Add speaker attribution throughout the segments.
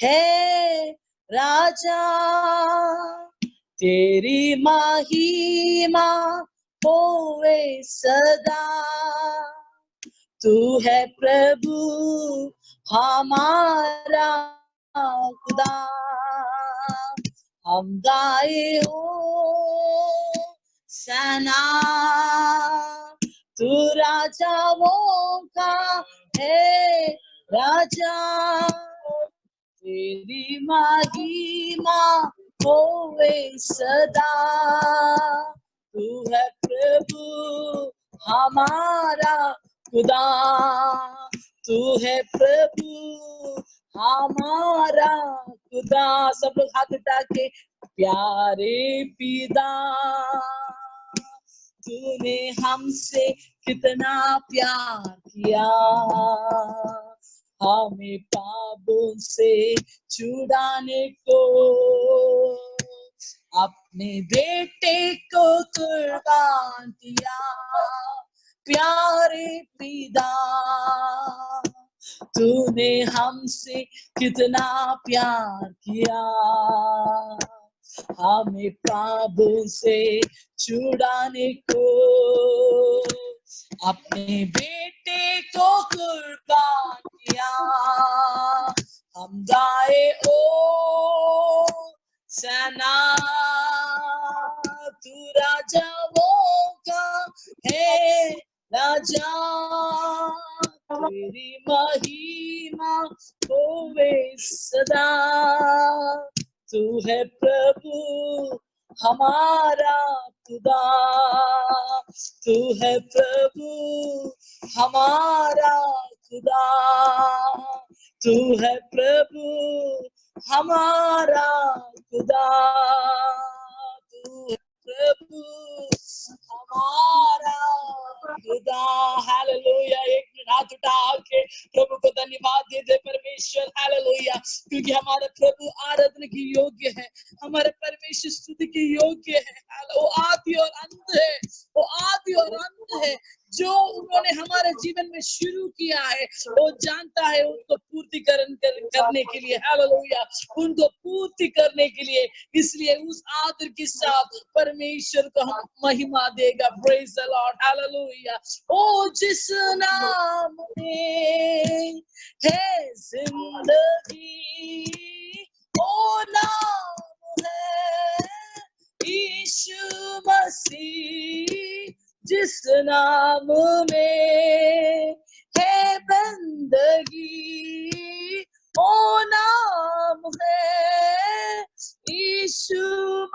Speaker 1: है राजा, तेरी महिमा होवे सदा। तू है प्रभु हमारा खुदा, हम गाए हो सना। तू राजाओं का है राजा, तेरी महिमा होवे सदा। तू है प्रभु हमारा खुदा, तू है प्रभु हमारा खुदा। सब लोग हाथ उठा के, प्यारे पिता तूने हमसे कितना प्यार किया, हमें पापों से छुड़ाने को अपने बेटे को कुर्बान किया। प्यारे पिता तूने हमसे कितना प्यार किया, हमें पापों से छुड़ाने को अपने बेटे को कुर्बान किया। हम गाए ओ सना, तू राजाओं का है राजा, तेरी महिमा होवे सदा। तू है प्रभु हमारा खुदा, तू है प्रभु हमारा खुदा, तू है प्रभु हमारा खुदा, तू है प्रभु हमारा खुदा। हालेलुया। एक मिनट हाथ उठा के प्रभु को धन्यवाद दे दे परमेश्वर। हालेलुया, क्योंकि हमारे प्रभु आराधना की योग्य है, हमारे परमेश्वर स्तुति की योग्य है। वो आदि और अंत है, वो आदि और अंत है। जो उन्होंने हमारे जीवन में शुरू किया है वो जानता है उनको पूर्तिकरण करने के लिए। हालेलुया, उनको पूर्ति करने के लिए, इसलिए उस आदर के साथ परमेश्वर को हम महिमा देगा। Praise the Lord. हालेलुया। ओ जिस नाम में है जिंदगी, ओ नाम है यीशु मसीह। जिस नाम में है बंदगी, ओ नाम है यीशु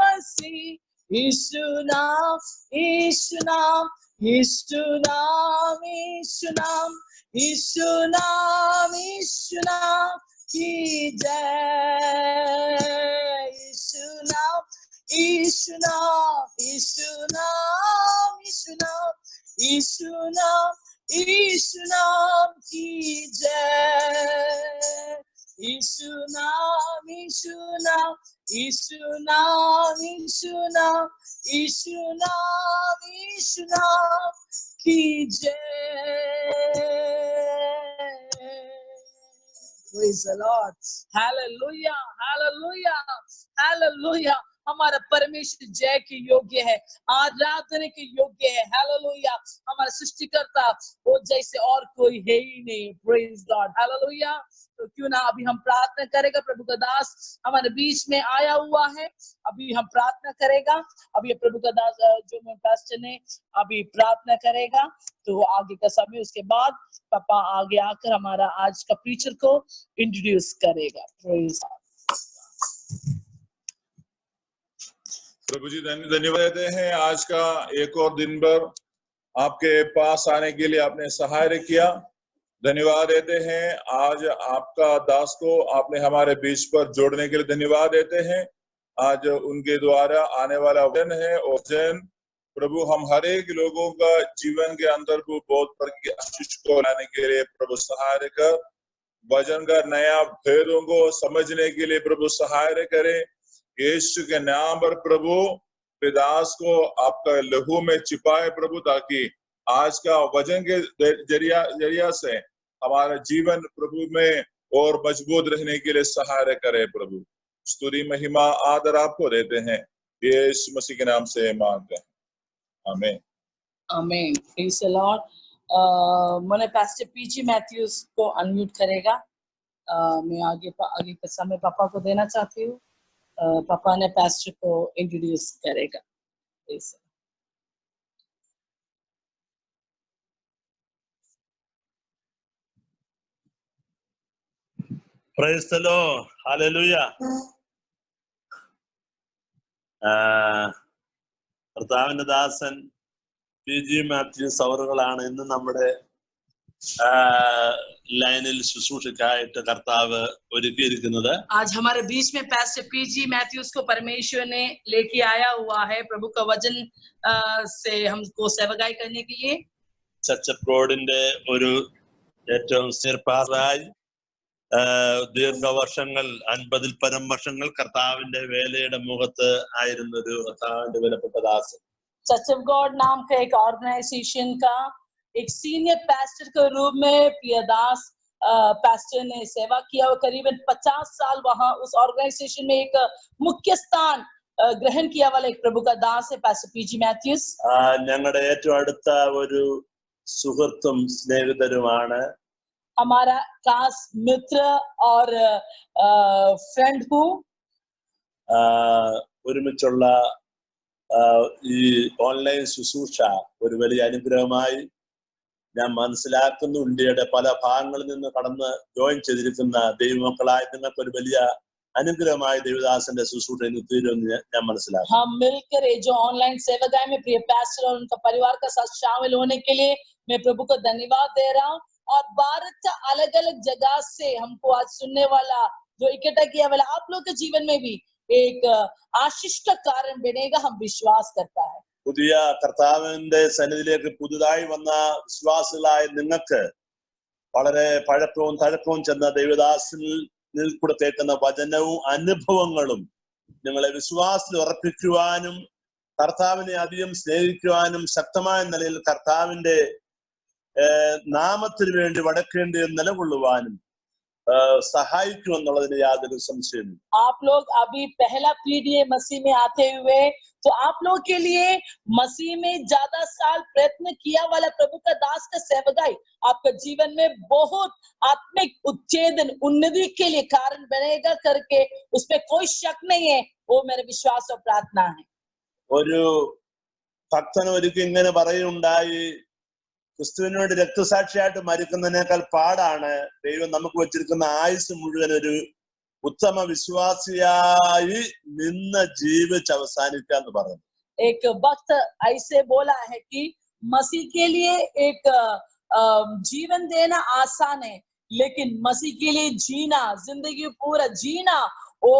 Speaker 1: मसीह। यीशु नाम, यीशु नाम, यीशु नाम, यीशु नाम, यीशु नाम, यीशु नाम की जय। यीशु नाम, यीशु नाम, यीशु नाम, यीशु नाम, यीशु नाम, यीशु नाम की जय। यीशु नाम, यीशु नाम, यीशु नाम, यीशु नाम, यीशु नाम, यीशु नाम की जय। Praise the Lord. Hallelujah, hallelujah, hallelujah. हमारा परमेश्वर जय के योग्य है, आराधना के योग्य है। हालेलुया। हमारा सृष्टिकर्ता वो जैसे और कोई है ही नहीं। Praise God. हालेलुया। तो क्यों ना अभी हम प्रार्थना करेगा। प्रभु का दास हमारे बीच में आया हुआ है, अभी हम प्रार्थना करेगा। अभी प्रभु का दास जो मैं पास्टर ने अभी प्रार्थना करेगा, तो आगे का समय उसके बाद पापा आगे आकर हमारा आज का प्रीचर को इंट्रोड्यूस करेगा। प्रेज
Speaker 2: प्रभु जी धन्यवाद देते हैं। आज का एक और दिन भर आपके पास आने के लिए आपने सहाय किया, धन्यवाद देते हैं। आज आपका दास को आपने हमारे बीच पर जोड़ने के लिए धन्यवाद देते हैं। आज उनके द्वारा आने वाला वचन है और वचन प्रभु हम हर एक लोगों का जीवन के अंदर को बहुत प्रकार आशीष को लाने के लिए प्रभु सहाय कर, वचन का नया भेदों को समझने के लिए प्रभु सहाय करें। यीशु के नाम पर प्रभु दास को आपका लहू में छिपाए प्रभु, ताकि आज का वचन के जरिया से हमारा जीवन प्रभु में और मजबूत रहने के लिए सहायता करे प्रभु। स्तुति महिमा आदर आपको देते हैं, यीशु मसीह के नाम से मांगते हैं, आमीन।
Speaker 1: आमीन। Praise the Lord. मैंने पास्टर पीजी मैथ्यूज को अनम्यूट करेगा। मैं आगे का समय पापा को देना चाहती हूँ। पापा ने पास्टर को इंट्रोड्यूस करेगा।
Speaker 3: Praise the Lord. Hallelujah. കർത്താവിന്റെ ദാസൻ പി.ജി. മാത്യൂസ് അവറുകളാണ് ഇന്ന് നമ്മുടെ लाइनिल शुश्रूषकाയിട്ട് കർത്താവ് ഒരുക്കിയിരിക്കുന്നത്.
Speaker 1: आज हमारे बीच में पास्टर पीजी मैथ्यूस को परमेश्वर ने लेके आया हुआ है प्रभु का वचन से हमको सेवकाई करने के लिए।
Speaker 3: ചർച്ച് ഓഫ് ഗോഡിന്റെ ഒരു ഏറ്റവും സിർപാറായി ദീർഘവർഷങ്ങൾ 50-ൽ പരം വർഷങ്ങൾ കർത്താവിന്റെ വേലയുടെ മുഖത്ത് ആയിരുന്ന ഒരു കർത്താവിന്റെ വിലപ്പെട്ട ദാസൻ.
Speaker 1: चर्च ऑफ गॉड नाम का एक ऑर्गेनाइजेशन का एक सीनियर पास्टर के रूप में प्रियदास पास्टर ने सेवा किया और करीबन 50 साल वहां उस ऑर्गेनाइजेशन में एक मुख्य स्थान ग्रहण किया वाला एक प्रभु का दास है पास्टर पीजी मैथ्यूस।
Speaker 3: ഞങ്ങളുടെ ഏറ്റവും അടുത്ത ഒരു സുഹൃത്തും സ്നേഹിതരുമാണ്.
Speaker 1: हमारा खास मित्र और फ्रेंड हूँ।
Speaker 3: ഒരുമിച്ചുള്ള ഈ ഓൺലൈൻ ശുശ്രൂഷ ഒരു വലിയ അനുഗ്രഹമായി ഞാൻ മനസ്സിലാക്കുന്നു. ഇന്ത്യയുടെ പല ഭാഗങ്ങളിൽ നിന്ന് കടന്ന് ജോയിൻ ചെയ്തിരിക്കുന്ന ദൈവമക്കളായി നിങ്ങൾക്ക് ഒരു വലിയ അനുഗ്രഹമായി ദേവദാസന്റെ ശുശ്രൂഷ ഇന്ന് തീരുമെന്ന് ഞാൻ മനസ്സിലാക്കുന്നു.
Speaker 1: हम मिलकर ये जो ऑनलाइन सेवागाय में प्रिय पास्टर और उनका परिवार का साथ शामिल होने के लिए मैं प्रभु को धन्यवाद दे रहा हूँ। और भारत का अलग अलग जगह से हमको आज सुनने वाला जो इकट्ठा किया वाला आप लोग के जीवन में भी एक आशीष का कारण बनेगा, हम विश्वास करता है।
Speaker 3: പുതിയ കർത്താവിന്റെ സന്നിധിയിലേക്ക് പുതുതായി വന്ന വിശ്വാസികളായ നിങ്ങൾക്ക് വളരെ പഴക്കവും തഴക്കവും ചെന്ന ദൈവദാസനിൽ കൂടെ കേൾക്കുന്ന വചനവും അനുഭവങ്ങളും നിങ്ങളെ വിശ്വാസത്തിൽ ഉറപ്പിക്കുവാനും കർത്താവിനെ അധികം സ്നേഹിക്കുവാനും ശക്തമായ നിലയിൽ കർത്താവിന്റെ നാമത്തിന് വേണ്ടി വടക്കേണ്ടി നിലകൊള്ളുവാനും സഹായിക്കുമെന്നുള്ളതിന് യാതൊരു സംശയമില്ല.
Speaker 1: आप लोग अभी पहला पीढ़ी मसीह में आते हुए तो आप लोग के लिए मसीह में ज्यादा साल प्रयत्न किया वाला प्रभु का दास का सेवकाई आपका जीवन में बहुत आत्मिक उच्छेदन उन्नति के लिए कारण बनेगा करके उसमें कोई शक नहीं है। वो मेरा विश्वास और प्रार्थना है।
Speaker 3: ഒരു ഭക്തൻ ഒരിക്കൽ ഇങ്ങനെ പറയുണ്ടായി, ക്രിസ്തുവിന് വേണ്ടി രക്തസാക്ഷിയായിട്ട് മരിക്കുന്നതിനേക്കാൾ പാടാണ് ദൈവം നമുക്ക് വെച്ചിരിക്കുന്ന ആയുസ് മുഴുവൻ ഒരു ഉത്തമ വിശ്വാസിയായി നിന്ന് ജീവിച്ച് അവസാനിക്കുക എന്ന് പറഞ്ഞു.
Speaker 1: एक वक्त ऐसे बोला है कि मसीह के लिए एक जीवन देना आसान है, लेकिन मसीह के लिए जीना, जिंदगी पूरा जीना वो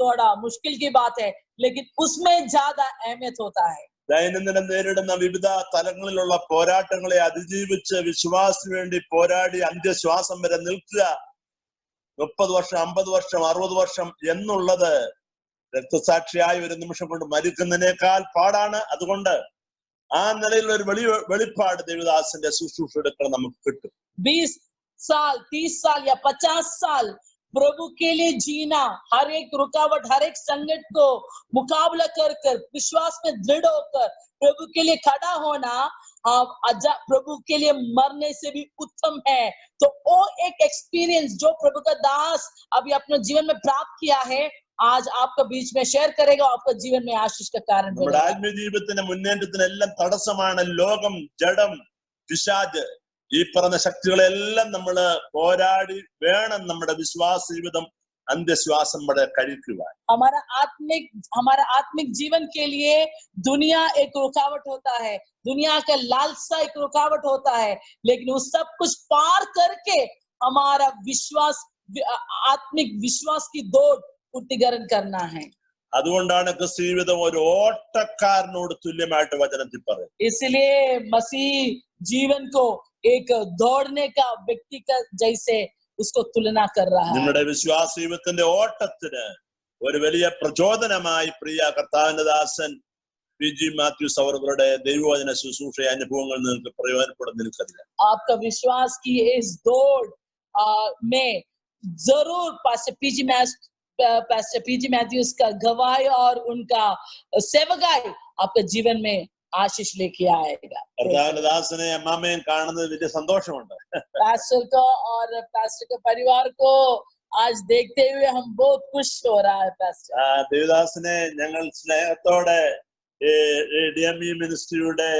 Speaker 1: थोड़ा मुश्किल की बात है, लेकिन उसमें ज्यादा अहमियत होता है।
Speaker 3: ദൈനംദിനം നേരിടുന്ന വിവിധ തലങ്ങളിലുള്ള പോരാട്ടങ്ങളെ അതിജീവിച്ച് വിശ്വാസത്തിന് വേണ്ടി പോരാടി അന്ത്യശ്വാസം വരെ നിൽക്കുക, 30 വർഷം 50 വർഷം 60 വർഷം എന്നുള്ളത് രക്തസാക്ഷിയായി ഒരു നിമിഷം കൊണ്ട് മരിക്കുന്നതിനേക്കാൾ പാടാണ്. അതുകൊണ്ട് ആ നിലയിലുള്ള ഒരു വെളിപ്പാട് ദേവദാസന്റെ ശുശ്രൂഷ എടുക്കണം നമുക്ക് കിട്ടും.
Speaker 1: 20 साल 30 साल या 50 साल प्रभु के लिए जीना, हर एक रुकावट हर एक संकट को मुकाबला कर कर विश्वास में दृढ़ होकर प्रभु के लिए खड़ा होना प्रभु के लिए मरने से भी उत्तम है। तो वो एक एक्सपीरियंस जो प्रभु का दास अभी अपने जीवन में प्राप्त किया है आज आपका बीच में शेयर करेगा, आपका जीवन में आशीष का कारण बनेगा।
Speaker 3: നമ്മുടെ ആത്മീയ ജീവിതത്തിന്റെ മുന്നേറ്റത്തിനെല്ലാം തടസ്സമാണ് ലോകം, ജഡം, പിശാച്. ഈ പറഞ്ഞ ശക്തികളെല്ലാം നമ്മൾ പോരാടി വേണം നമ്മുടെ വിശ്വാസ ജീവിതം अंत्यश्वासम बड़े करीब है।
Speaker 1: हमारा आत्मिक जीवन के लिए दुनिया एक रुकावट होता है, दुनिया का लालसा एक रुकावट होता है, लेकिन वो सब कुछ पार करके हमारा विश्वास, आत्मिक विश्वास की दौड़ पूर्तिकरण करना है।
Speaker 3: അതുകൊണ്ടാണ് ക്രിസ്തുജീവിതം ഒരു ഓട്ടക്കാരനോട് തുല്യമായിട്ട് വചനത്തിൽ പറയുന്നത്.
Speaker 1: इसलिए मसीह जीवन को एक दौड़ने का व्यक्ति का जैसे उसको तुलना कर रहा है।
Speaker 3: നിങ്ങളുടെ വിശ്വാസ ജീവിതത്തിന്റെ ഓട്ടത്തിന് ഒരു വലിയ പ്രചോദനമായി പ്രിയ കർത്താവിന്റെ ദാസൻ പി.ജി. മാത്യൂസ് അവരുടെ ദൈവവചന ശുശ്രൂഷ അനുഭവങ്ങൾ നിങ്ങൾക്ക് പ്രയോജനപ്പെടുന്ന നിൽക്കില്ല.
Speaker 1: आपका विश्वास की इस दौड़ में जरूर पास्टर पीजी मैथ्यूज का गवाही और उनका सेवकाई आपके जीवन में आशीष लेके आएगा।
Speaker 3: കർത്താവിന്റെ ദാസനെ അമ്മാമയും കാണുന്നത് വലിയ സന്തോഷമുണ്ട്.
Speaker 1: पास्टर को और पास्टर के परिवार को आज देखते हुए हम बहुत खुश हो रहा है। पास्टर
Speaker 3: ദേവദാസനെ ഞങ്ങൾ സ്നേഹത്തോടെ DME മിനിസ്ട്രിയുടെ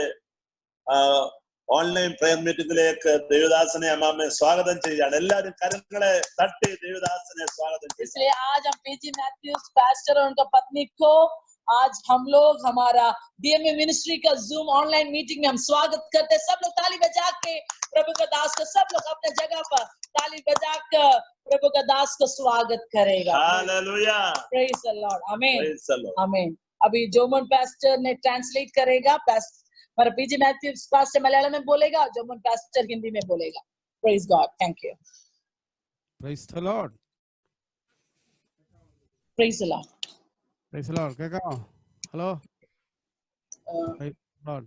Speaker 3: ഓൺലൈൻ പ്രയർ മീറ്റിംഗിലേക്ക് ദേവദാസനെ അമ്മാമയെ സ്വാഗതം ചെയ്യുകയാണ്. എല്ലാവരും കരങ്ങളെ തട്ടി ദേവദാസനെ സ്വാഗതം ചെയ്യും.
Speaker 1: इसलिए आज हम पीजी मैथ्यूज पास्टर और उनका पत्नी को आज हम लोग हमारा DME मिनिस्ट्री का जूम ऑनलाइन मीटिंग में हम स्वागत करते हैं। सब लोग ताली बजा के प्रभु का दास को, सब लोग अपने जगह पर ताली बजा कर प्रभु का दास को स्वागत करेगा।
Speaker 3: हालेलुया,
Speaker 1: प्रेज द लॉर्ड, आमीन,
Speaker 3: प्रेज द लॉर्ड,
Speaker 1: आमीन। अभी जोमन पास्टर ने ट्रांसलेट करेगा, हमारा पीजी मैथ्यूज पास्टर मलयालम में बोलेगा, जोमन पास्टर हिंदी में बोलेगा। Praise God, thank you.
Speaker 4: Praise the Lord.
Speaker 1: Praise the Lord.
Speaker 4: Praise the Lord. കേൾക്കാമോ? ഹലോ. Praise the Lord.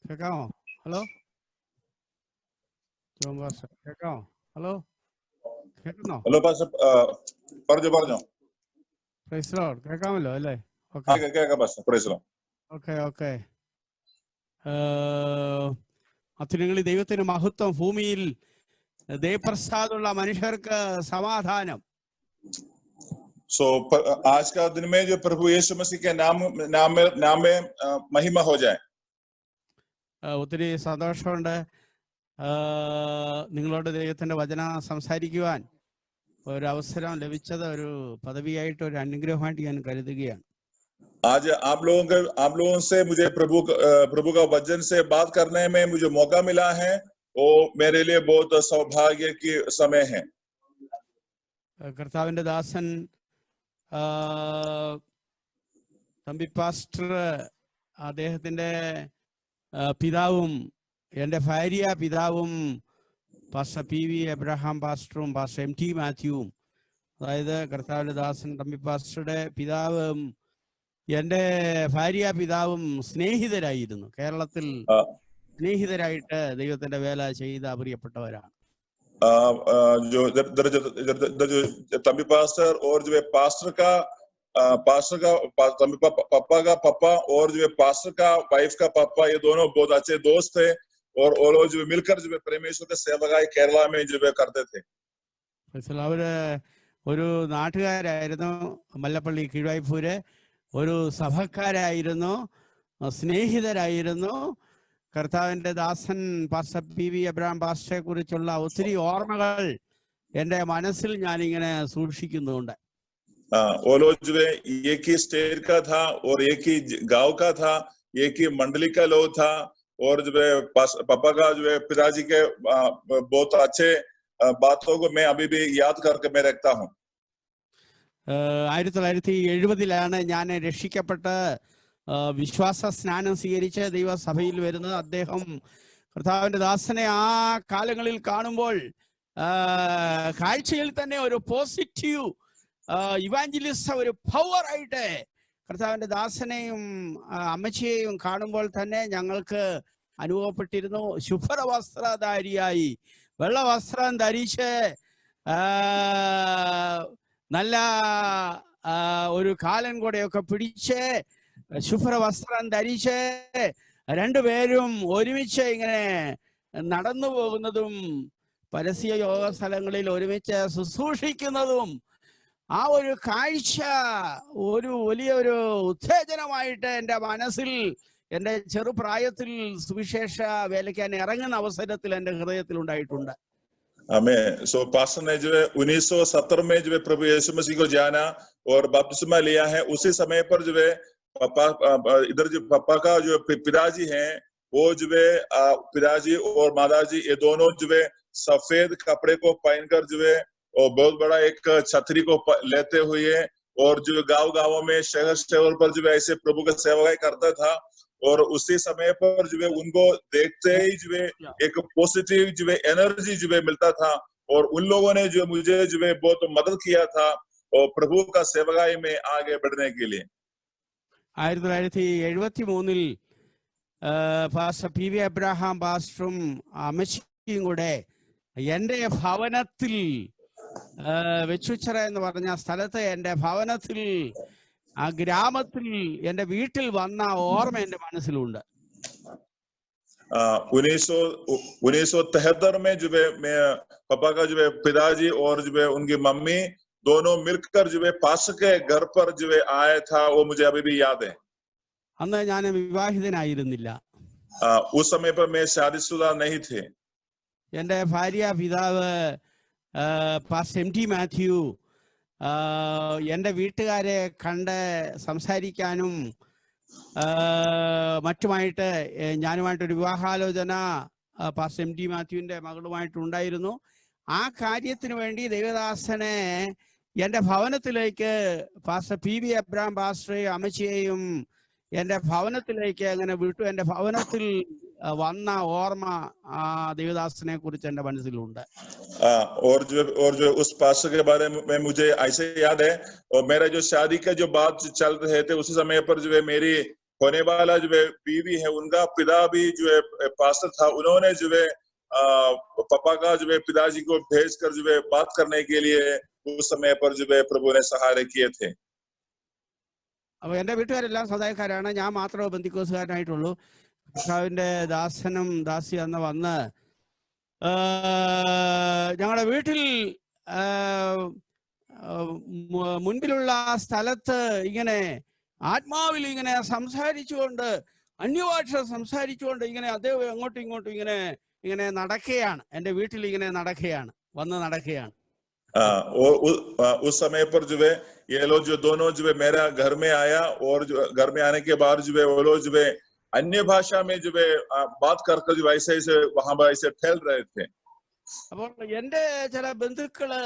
Speaker 4: കേൾക്കാമോ? ഹലോ. ജോൺ പാസ്റ്റർ കേൾക്കാമോ? ഹലോ. കേൾക്കുന്നോ?
Speaker 2: ഹലോ പാസ്റ്റർ, പറഞ്ഞോ.
Speaker 4: Praise the Lord. കേൾക്കാമല്ലോ അല്ലേ?
Speaker 2: കേൾക്കാം pastor. Price the Lord.
Speaker 4: Okay. അത്യുന്നതങ്ങളിൽ ദൈവത്തിന് മഹത്വം, ഭൂമിയിൽ ദൈവപ്രസാദമുള്ള മനുഷ്യർക്ക് സമാധാനം.
Speaker 2: So आज का दिन में जो प्रभु यीशु मसीह के नाम में महिमा हो जाए.
Speaker 4: ഒത്തിരി സന്തോഷമുണ്ട് നിങ്ങളോട് ദൈവത്തിന്റെ വചനം സംസാരിക്കുവാൻ ഒരു അവസരം ലഭിച്ചത് ഒരു പദവിയായിട്ട്, ഒരു അനുഗ്രഹമായിട്ട് ഞാൻ കരുതുകയാണ്.
Speaker 2: आज आप लोगों से मुझे प्रभु का वचन से बात करने में मुझे मौका मिला है, वो मेरे लिए बहुत सौभाग्य की समय है.
Speaker 4: കർത്താവിന്റെ ദാസൻ തമ്പി പാസ്റ്റർ, അദ്ദേഹത്തിന്റെ പിതാവും എൻ്റെ ഭാര്യ പിതാവും പാസ്റ്റർ PV എബ്രഹാം പാസ്റ്ററും പാസ്റ്റർ MT മാത്യുവും, അതായത് കർത്താവിന്റെ ദാസൻ തമ്പി പാസ്റ്ററുടെ പിതാവും എൻ്റെ ഭാര്യ പിതാവും സ്നേഹിതരായിരുന്നു. കേരളത്തിൽ സ്നേഹിതരായിട്ട് ദൈവത്തിന്റെ വേല ചെയ്ത പ്രിയപ്പെട്ടവരാണ്.
Speaker 2: जो तंबी पास्टर और जो है पास्टर का पापा का पापा और जो है पास्टर का वाइफ का पापा, ये दोनों बहुत अच्छे दोस्त थे और वो लोग जो मिलकर जो परमेश्वर के सेवकाई केरला में जो करते थे.
Speaker 4: അവര് ഒരു നാട്ടുകാരായിരുന്നു, മല്ലപ്പള്ളി കീഴ്വായ്പൂര് ഒരു സഭക്കാരായിരുന്നു, സ്നേഹിതരായിരുന്നു. കർത്താവിന്റെ ദാസൻ പാസ്റ്റർ PV എബ്രഹാം പാസ്റ്ററെ കുറിച്ചുള്ള ഒത്തിരി ഓർമ്മകൾ എന്റെ മനസ്സിൽ ഞാനിങ്ങനെ സൂക്ഷിക്കുന്നുണ്ട്.
Speaker 2: वो लोग जो है एक ही स्टेट का था और एक ही गांव का था, एक ही मंडली का लोग था और जो है पापा का जो है पिताजी के बहुत अच्छे बातों को मैं अभी भी याद करके मैं रखता हूँ.
Speaker 4: 1970 ഞാൻ രക്ഷിക്കപ്പെട്ട് വിശ്വാസ സ്നാനം സ്വീകരിച്ച് ദൈവസഭയിൽ വരുന്നത്. അദ്ദേഹം കർത്താവിന്റെ ദാസനെ ആ കാലങ്ങളിൽ കാണുമ്പോൾ കാഴ്ചയിൽ തന്നെ ഒരു പോസിറ്റീവ് ഇവാഞ്ചലിസം, ഒരു പവർ ആയിട്ട് കർത്താവിന്റെ ദാസനെയും അമ്മച്ചിയെയും കാണുമ്പോൾ തന്നെ ഞങ്ങൾക്ക് അനുഭവപ്പെട്ടിരുന്നു. ശുഭ്രവസ്ത്രധാരിയായി വെള്ളവസ്ത്രം ധരിച്ച് നല്ല ഒരു കാലൻ കൂടെയൊക്കെ പിടിച്ച് ശുഭ്രവസ്ത്രം ധരിച്ച് രണ്ടുപേരും ഒരുമിച്ച് ഇങ്ങനെ നടന്നു പോകുന്നതും പരസ്യ യോഗ സ്ഥലങ്ങളിൽ ഒരുമിച്ച് ശുശ്രൂഷിക്കുന്നതും ആ ഒരു കാഴ്ച ഒരു വലിയൊരു ഉത്തേജനമായിട്ട് എൻ്റെ മനസ്സിൽ, എൻ്റെ ചെറുപ്രായത്തിൽ സുവിശേഷ വേലയ്ക്കാൻ ഇറങ്ങുന്ന അവസരത്തിൽ എൻ്റെ ഹൃദയത്തിൽ ഉണ്ടായിട്ടുണ്ട്.
Speaker 2: हमें पास्टर ने जो है 1970 में जो है प्रभु यीशु मसीह को जाना और बपतिस्मा लिया है. उसी समय पर जो है इधर जो पापा का जो पिताजी हैं, वो जो है पिताजी और माताजी ये दोनों जो है सफेद कपड़े को पहनकर जो है और बहुत बड़ा एक छतरी को लेते हुए और जो गांव में शहर पर जो है ऐसे प्रभु का सेवकाई करता था. और उसी समय पर जो है उनको देखते ही जो है एक पॉजिटिव जो है एनर्जी जो है मिलता था और उन लोगों ने जो मुझे जो है बहुत मदद किया था और प्रभु का सेवकाई में आगे बढ़ने के लिए.
Speaker 4: 1973 പാസ്റ്റർ PV എബ്രഹാം പാസ്റ്ററും അമ്മച്ചിയും കൂടെ എൻ്റെ ഭവനത്തിൽ വെച്ചുച്ചിറ എന്ന് പറഞ്ഞ സ്ഥലത്ത് എൻ്റെ ഭവനത്തിൽ ആ ഗ്രാമത്തിൽ എൻ്റെ വീട്ടിൽ വന്ന ഓർമ്മ എൻ്റെ മനസ്സിലുണ്ട്.
Speaker 2: 1973 में जो है मैं पापा का जो है पिताजी और जो है उनकी मम्मी दोनों मिलकर जो है पास के घर पर जो है आया था, वो मुझे अभी भी याद है.
Speaker 4: അന്ന് ഞാൻ വിവാഹിതനായിരുന്നില്ല.
Speaker 2: उस समय पर मैं शादीशुदा नहीं थे.
Speaker 4: എൻ്റെ ഭാര്യ പിതാവ് പാസ്റ്റർ എം ടി മാത്യു എൻ്റെ വീട്ടുകാരെ കണ്ട് സംസാരിക്കാനും മറ്റുമായിട്ട് ഞാനുമായിട്ടൊരു വിവാഹാലോചന പാസ്റ്റർ എം ടി മാത്യുവിൻ്റെ മകളുമായിട്ടുണ്ടായിരുന്നു. ആ കാര്യത്തിന് വേണ്ടി ദൈവദാസനെ എൻ്റെ ഭവനത്തിലേക്ക് പാസ്റ്റർ പി വി എബ്രഹാം പാസ്റ്ററെയും അമ്മച്ചിയെയും എൻ്റെ ഭവനത്തിലേക്ക് അങ്ങനെ വിട്ടു. എൻ്റെ ഭവനത്തിൽ വന്ന ഓർമ്മ देवदासने कुछ എൻ്റെ മനസ്സിലുണ്ട്.
Speaker 2: और जो उस पास्टर के बारे में मुझे ऐसे याद है, और मेरा जो शादी का जो बात चल रहे थे उसी समय पर जो है मेरी होने वाला जो है बीवी है, उनका पिता भी जो है पास्टर था. उन्होंने जो है पापा का जो है पिताजी को भेजकर जो है बात करने के लिए उस समय पर जो है प्रभु ने सहारे किए थे.
Speaker 4: അപ്പൊ എൻ്റെ വീട്ടുകാരെല്ലാം സദായക്കാരാണ്, ഞാൻ മാത്രമേ ബന്ധിക്കോസുകാരനായിട്ടുള്ളൂ. കർത്താവിന്റെ ദാസനും ദാസി അന്ന് വന്ന് ഞങ്ങളുടെ വീട്ടിൽ മുൻപിലുള്ള സ്ഥലത്ത് ഇങ്ങനെ ആത്മാവിൽ ഇങ്ങനെ സംസാരിച്ചുകൊണ്ട് അന്യഭാഷ സംസാരിച്ചുകൊണ്ട് ഇങ്ങനെ അദ്ദേഹം അങ്ങോട്ടും ഇങ്ങോട്ടും ഇങ്ങനെ നടക്കുകയാണ്. എൻ്റെ വീട്ടിൽ ഇങ്ങനെ നടക്കുകയാണ്, വന്ന് നടക്കുകയാണ്.
Speaker 2: और उस समय पर जो है ये लोग जो दोनों जो है मेरा घर में आया, और जो घर में आने के बाद जो है वो लोग जो है अन्य भाषा में जो है बात करके जो ऐसे ऐसे वहां पर ऐसे फैल रहे थे.
Speaker 4: അപ്പോൾ എൻ്റെ ചില ബന്ധുക്കള്,